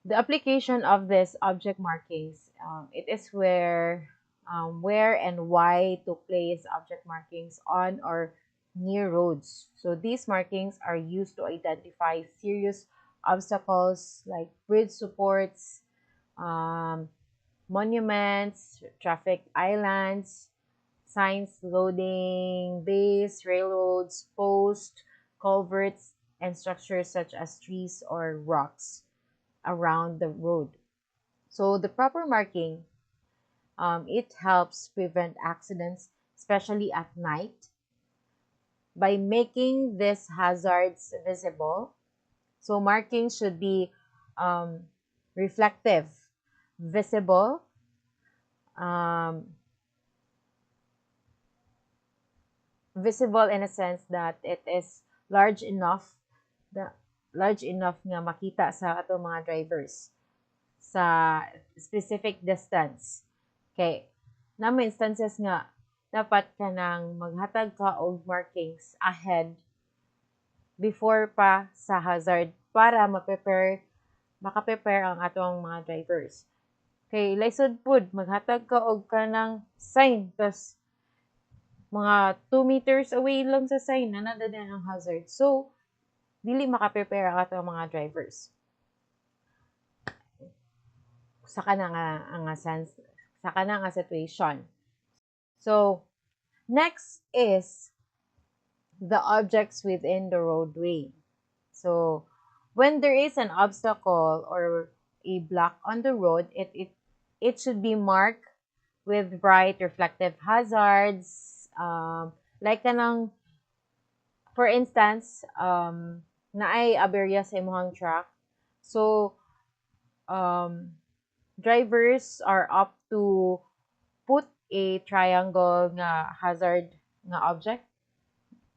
the application of this object markings, it is where and why to place object markings on or near roads. So these markings are used to identify serious obstacles like bridge supports, um, monuments, traffic islands, signs, loading bays, railroads, posts, culverts, and structures such as trees or rocks around the road. So the proper marking, it helps prevent accidents, especially at night, by making these hazards visible. So marking should be um, reflective, visible, um, visible in a sense that it is large enough, the large enough nga makita sa ato mga drivers sa specific distance. Okay. Na may instances nga, dapat ka nang maghatag ka og markings ahead before pa sa hazard para makaprepare ang atong mga drivers. Kay laysod pud maghatag ka og kanang sign tas mga 2 meters away lang sa sign na din ang hazard. So, dili makaprepare ang atong mga drivers. Saka na nga sense, saka na nga situation. So, next is the objects within the roadway. So, when there is an obstacle or a block on the road, it should be marked with bright reflective hazards, like kanang, for instance, naay aberya sa imong truck. So, drivers are up to put a triangle nga hazard nga object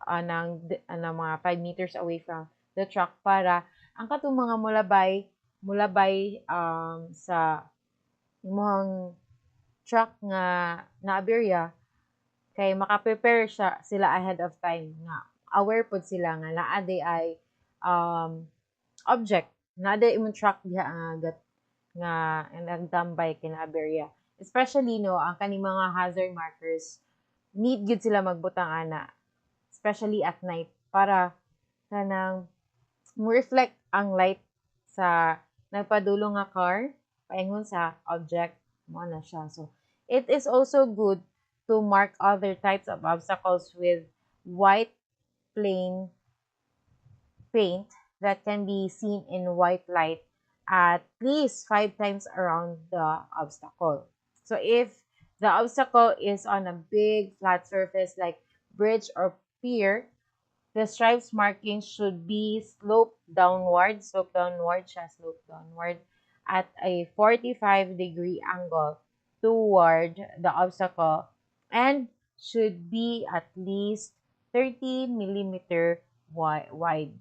anang mga 5 meters away from the truck para ang katong mga mulabay sa imong truck nga naaberya kay makaprepare sila ahead of time nga aware pod sila nga naa ay object naa imong truck diha nga nagtambay kina-aberya. Especially ang kaning mga hazard markers, need gud sila magbutang ana, especially at night para kanang mo reflect ang light sa nagpadulong nga car paingon sa object mo na siya. So it is also good to mark other types of obstacles with white plain paint that can be seen in white light at least 5 times around the obstacle. So if the obstacle is on a big flat surface like bridge or pier, the stripes marking should be sloped downward at a 45-degree angle toward the obstacle and should be at least 30 millimeter wide.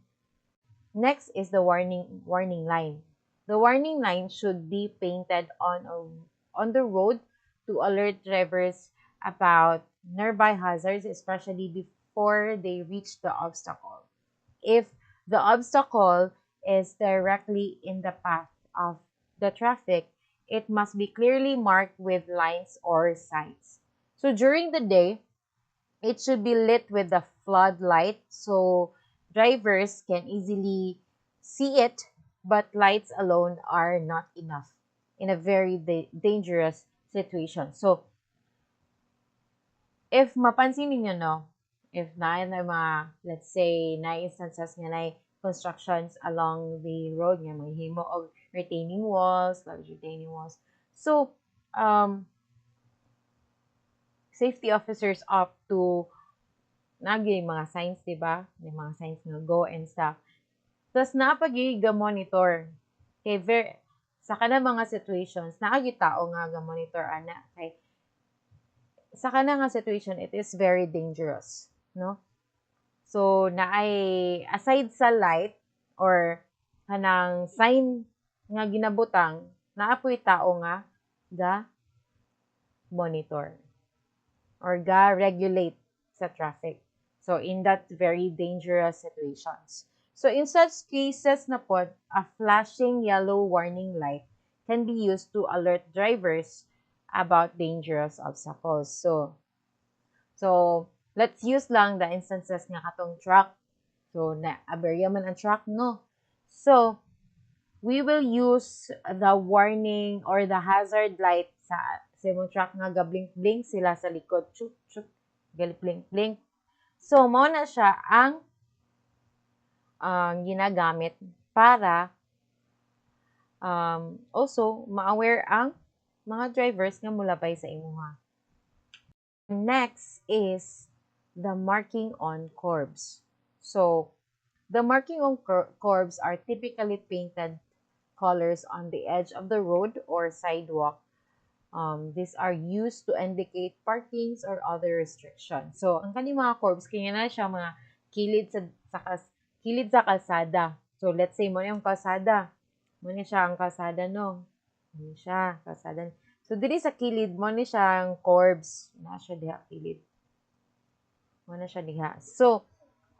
Next is the warning line. The warning line should be painted on the road to alert drivers about nearby hazards, especially before they reach the obstacle. If the obstacle is directly in the path of the traffic, it must be clearly marked with lines or signs. So during the day, it should be lit with the floodlight so drivers can easily see it, but lights alone are not enough in a very dangerous situation. So, if mapansin ninyo, no, if na mga, let's say, na instances nga na constructions along the road nga maghimo og retaining walls, large retaining walls. So, safety officers up to nagay mga signs, di ba? May mga signs nga go and stuff. Tapos napag-monitor. Kay sa kana mga situations, naagi tao nga ga-monitor ana kay sa kana nga situation it is very dangerous, no? So naay aside sa light or kanang sign nga ginabutang, naapoy tao nga ga monitor or ga regulate sa traffic. So in that very dangerous situations. So in such cases na po, a flashing yellow warning light can be used to alert drivers about dangerous obstacles. So let's use lang the instances nga katong truck. So na-aberya man ang truck, no? So we will use the warning or the hazard light sa imong truck nga ga-blink-blink sila sa likod. Chuk, chuk, gali-blink-blink. So, mo na siya ang ginagamit para also ma-aware ang mga drivers nga mulabay sa imuha. Next is the marking on curbs. So, the marking on curbs are typically painted colors on the edge of the road or sidewalk. These are used to indicate parkings or other restrictions. So, ang kani mga curbs, kanya na siya mga kilid sa kalsada. So, let's say, mo yung kalsada. Mo ni siya ang kalsada, no? Mo siya, kalsada. So, diri sa kilid, mo ni siya ang curbs. Na siya diha, kilid. Mo na siya diha. So,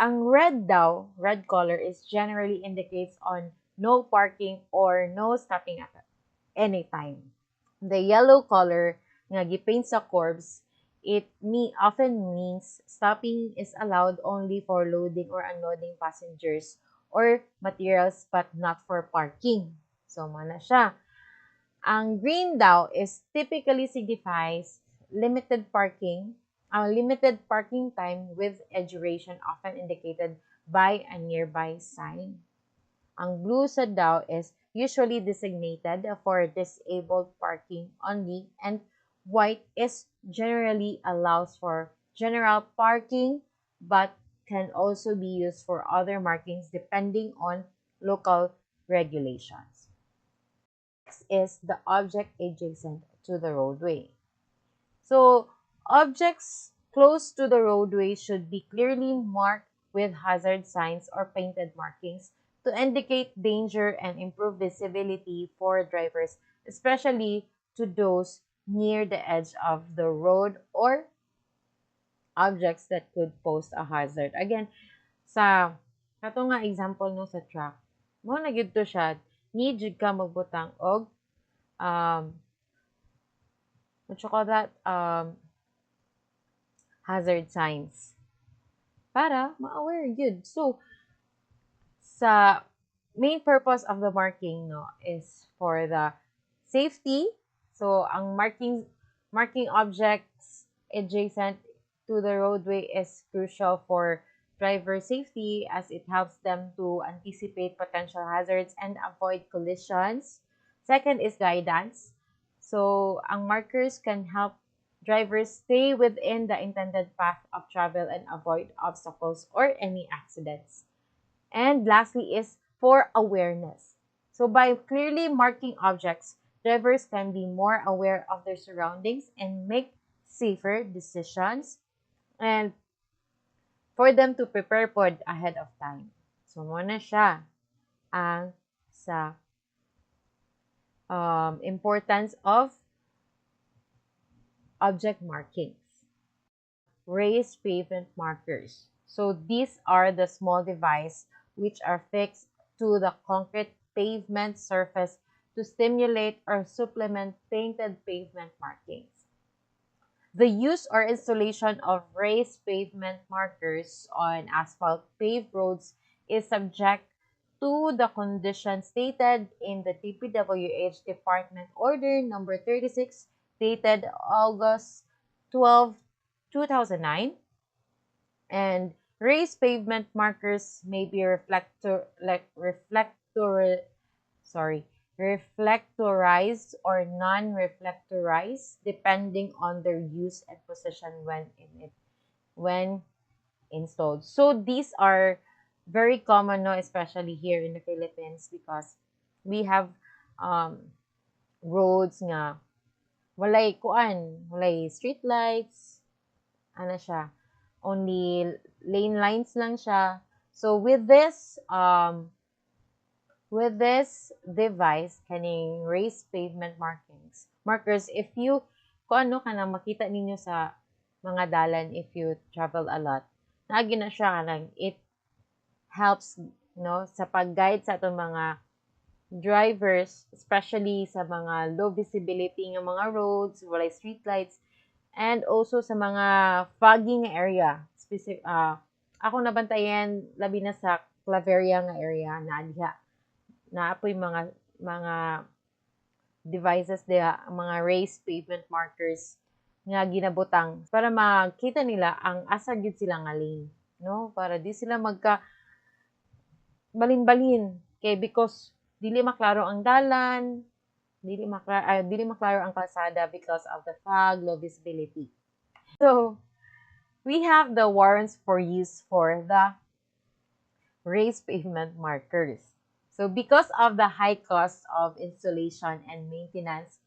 ang red daw, red color, is generally indicates on no parking or no stopping at any time. The yellow color nga gipaint sa curbs, it often means stopping is allowed only for loading or unloading passengers or materials but not for parking. So, mana siya. Ang green daw is typically signifies limited parking time with a duration often indicated by a nearby sign. Ang blue sa daw is usually designated for disabled parking only, and white is generally allows for general parking but can also be used for other markings depending on local regulations. Next is the object adjacent to the roadway. So, objects close to the roadway should be clearly marked with hazard signs or painted markings to indicate danger and improve visibility for drivers, especially to those near the edge of the road or objects that could pose a hazard. Again, sa kato nga example no sa truck, mo na gyud to siya, need jud ka magbutang og what you call that, hazard signs para ma-aware yun. So, sa main purpose of the marking, no, is for the safety. So, ang marking objects adjacent to the roadway is crucial for driver safety as it helps them to anticipate potential hazards and avoid collisions. Second is guidance. So, ang markers can help drivers stay within the intended path of travel and avoid obstacles or any accidents. And lastly is for awareness. So, by clearly marking objects, drivers can be more aware of their surroundings and make safer decisions, and for them to prepare pod ahead of time. So, muna siya ang sa importance of object markings. raised pavement markers. So these are the small devices which are fixed to the concrete pavement surface to stimulate or supplement painted pavement markings. The use or installation of raised pavement markers on asphalt paved roads is subject to the conditions stated in the DPWH Department Order Number 36 dated August 12, 2009, and raised pavement markers may be reflectorized or non-reflectorized depending on their use and position when installed. So these are very common, no, especially here in the Philippines, because we have um, roads nga walay street lights, ano siya, only lane lines lang siya. So with this device, kaning raised pavement markers, if you, kung ano ka na makita ninyo sa mga dalan, if you travel a lot, naagi na siya kanang, it helps, no, sa pag-guide sa itong mga drivers, especially sa mga low visibility ng mga roads, walay street lights, and also sa mga foggy nga area. Ako nabantayan, labi na sa Claveria nga area, na diha naapoy mga devices diha, mga raised pavement markers nga ginabutang para makita nila ang asa gyud sila nga lane, no, para di sila magka balin-balin kay, because dili maklaro ang dalan, dili maklaro ang kalsada because of the fog, low visibility. So we have the warrants for use for the raised pavement markers. So because of the high cost of installation and maintenance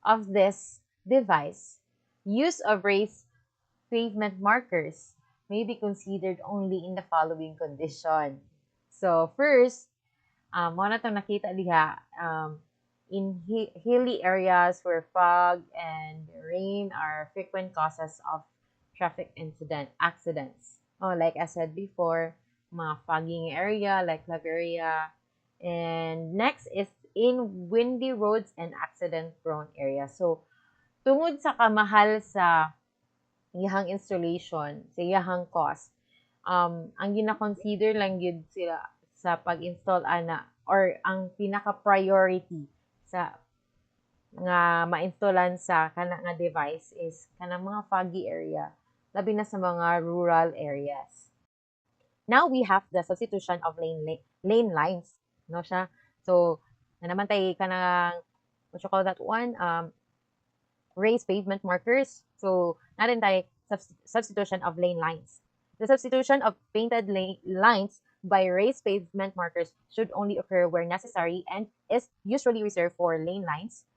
of this device, use of raised pavement markers may be considered only in the following condition. So first, mo na itong nakita diha, in hilly areas where fog and rain are frequent causes of traffic accidents. Like I said before, mga fogging area like Claveria. And next is in windy roads and accident-prone areas. So, tungod sa kamahal sa iyahang installation, sa iyahang cost, ang gina-consider lang yun sila sa pag-install ana, or ang pinaka-priority sa nga ma-installan sa kana nga device is kanang mga foggy area, labi na sa mga rural areas. Now we have the substitution of lane lines, no siya. So na naman tay kanang, what you call that one, raised pavement markers. So natin tay substitution of lane lines. The substitution of painted lines by raised pavement markers should only occur where necessary and is usually reserved for lane lines,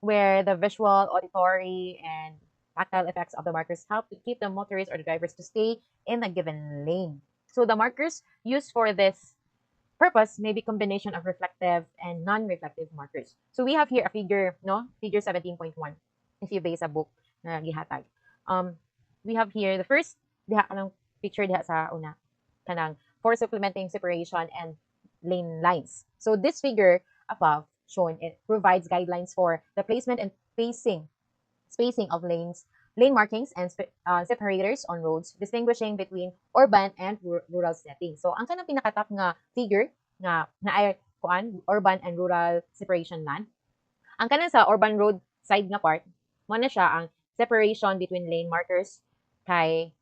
where the visual, auditory, and tactile effects of the markers help to keep the motorists or the drivers to stay in a given lane. So the markers used for this purpose may be combination of reflective and non-reflective markers. So we have here a figure, no? Figure 17.1. If you base a book na gihatag. We have here the first diha kanang picture diha sa una, kanang for supplementing separation and lane lines. So this figure above shown, it provides guidelines for the placement and spacing of lane markings and separators on roads, distinguishing between urban and rural settings. So, ang kanang pinakatap nga figure nga naay urban and rural separation land. Ang kanang sa urban road side nga part, mo na siya ang separation between lane markers kay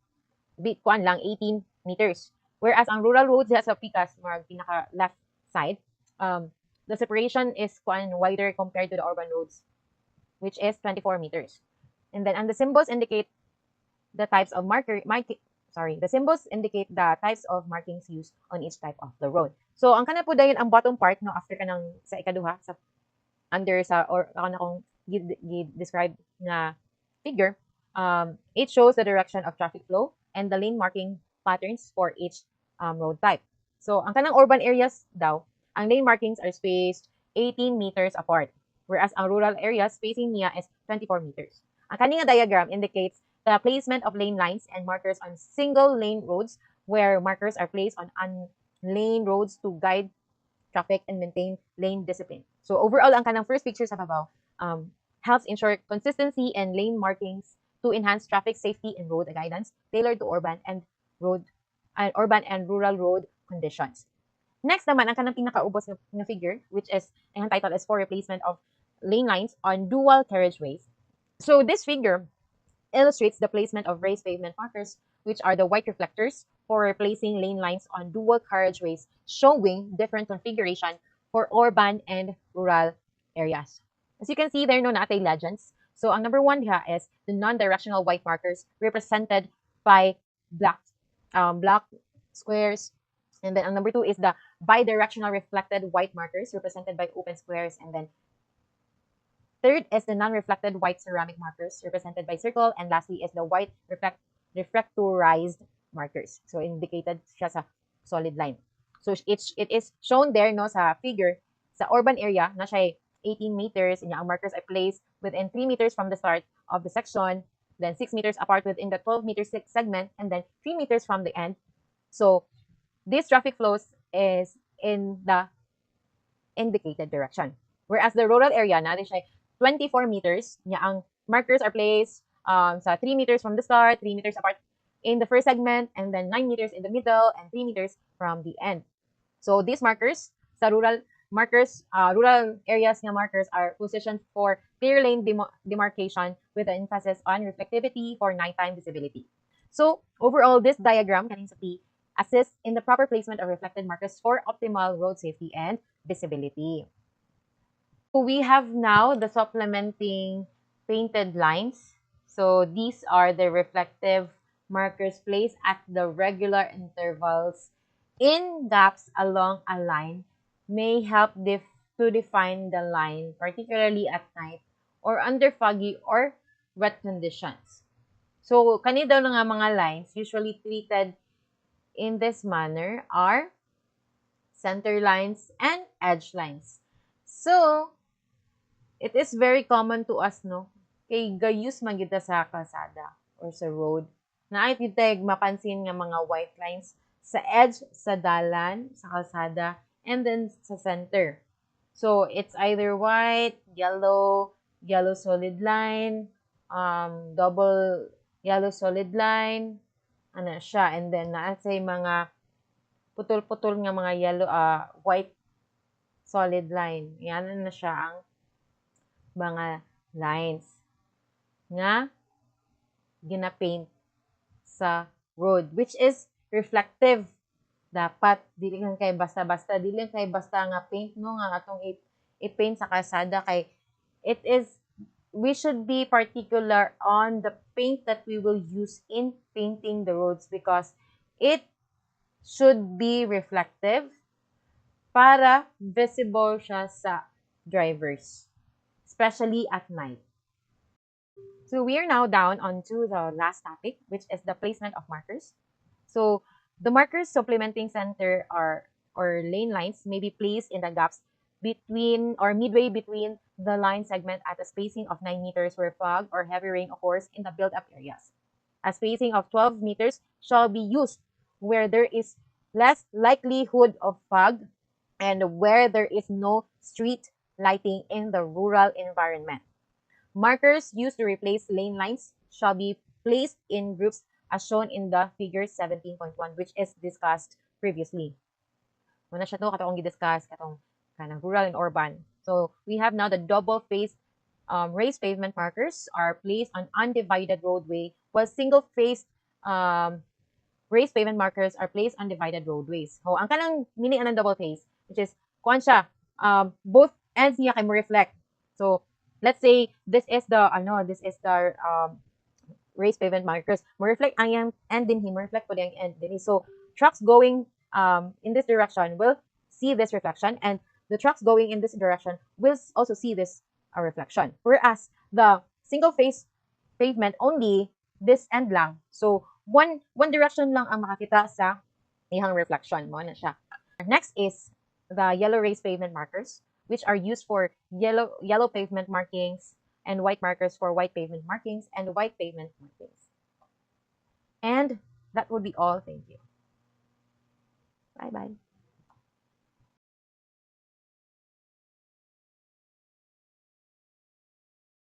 lang 18 meters. Whereas ang rural roads sa pikas, pinaka left side, the separation is wider compared to the urban roads, which is 24 meters. And then, the symbols indicate the types of the symbols indicate the types of markings used on each type of the road. So, ang kana po dayon ang bottom part, no, after kanang sa ikaduha, sa under sa, or ako na kong describe na figure, it shows the direction of traffic flow and the lane marking patterns for each road type. So, ang kanang urban areas daw, ang lane markings are spaced 18 meters apart, whereas ang rural areas, spacing niya is 24 meters. Ang kaninga diagram indicates the placement of lane lines and markers on single lane roads where markers are placed on lane roads to guide traffic and maintain lane discipline. So overall, ang kanang first picture sa babaw helps ensure consistency and lane markings to enhance traffic safety and road guidance tailored to urban and rural road conditions. Next naman, ang kanang pinakaubos na figure, which is ang title is for replacement of lane lines on dual carriageways. So this figure illustrates the placement of raised pavement markers, which are the white reflectors, for replacing lane lines on dual carriageways, showing different configuration for urban and rural areas. As you can see there, no natay legends. So ang number one here is the non-directional white markers represented by black squares. And then ang number two is the bidirectional reflected white markers represented by open squares. And then third is the non-reflected white ceramic markers represented by circle. And lastly is the white reflectorized markers. So indicated siya sa solid line. So it is shown there no sa figure sa urban area na siya 18 meters and ang markers are placed within 3 meters from the start of the section, then 6 meters apart within the 12 meter segment, and then 3 meters from the end. So this traffic flows is in the indicated direction. Whereas the rural area na siya 24 meters, niya ang markers are placed sa 3 meters from the start, 3 meters apart in the first segment, and then 9 meters in the middle, and 3 meters from the end. So these markers sa rural areas nga markers are positioned for clear lane demarcation with an emphasis on reflectivity for nighttime visibility. So overall, this diagram kaning sa P assists in the proper placement of reflected markers for optimal road safety and visibility. So we have now the supplementing painted lines. So these are the reflective markers placed at the regular intervals in gaps along a line may help to define the line, particularly at night or under foggy or wet conditions. So, kani daw nga mga lines usually treated in this manner are center lines and edge lines. So, it is very common to us, no? Kay gayus magita sa kalsada or sa road. Na ay titeg mapansin nga mga white lines sa edge, sa dalan, sa kalsada, and then sa center. So, it's either white, yellow solid line, double yellow solid line, ano siya. And then, naasay mga putol-putol nga mga yellow, white solid line. Yan na siya ang mga lines nga ginapaint sa road, which is reflective. Dapat dili lang kay basta-basta, dili lang kay basta nga paint no nga atong i-paint sa kalsada kay we should be particular on the paint that we will use in painting the roads because it should be reflective para visible siya sa drivers, especially at night. So we are now down onto the last topic, which is the placement of markers. So the markers supplementing center or lane lines may be placed in the gaps between or midway between the line segment at a spacing of 9 meters where fog or heavy rain occurs in the build-up areas. A spacing of 12 meters shall be used where there is less likelihood of fog and where there is no street lighting in the rural environment. Markers used to replace lane lines shall be placed in groups as shown in the figure 17.1, which is discussed previously. Muna siya to katong gi-discuss katong kanang rural and urban. So we have now the double-faced raised pavement markers are placed on undivided roadway, while single-faced raised pavement markers are placed on divided roadways. So ang kanang meaning anang double face, which is kuan siya both ends niya kay mo reflect. So let's say this is the raised pavement markers. Mo reflect ang end din mo reflect po ang end din. So trucks going in this direction will see this reflection, and the trucks going in this direction will also see this reflection. Whereas the single face pavement only this end lang. So one direction lang ang makakita sa ihang reflection mo na siya. Next is the yellow raised pavement markers, which are used for yellow pavement markings and white markers for white pavement markings and white pavement markings. And that would be all. Thank you. Bye bye.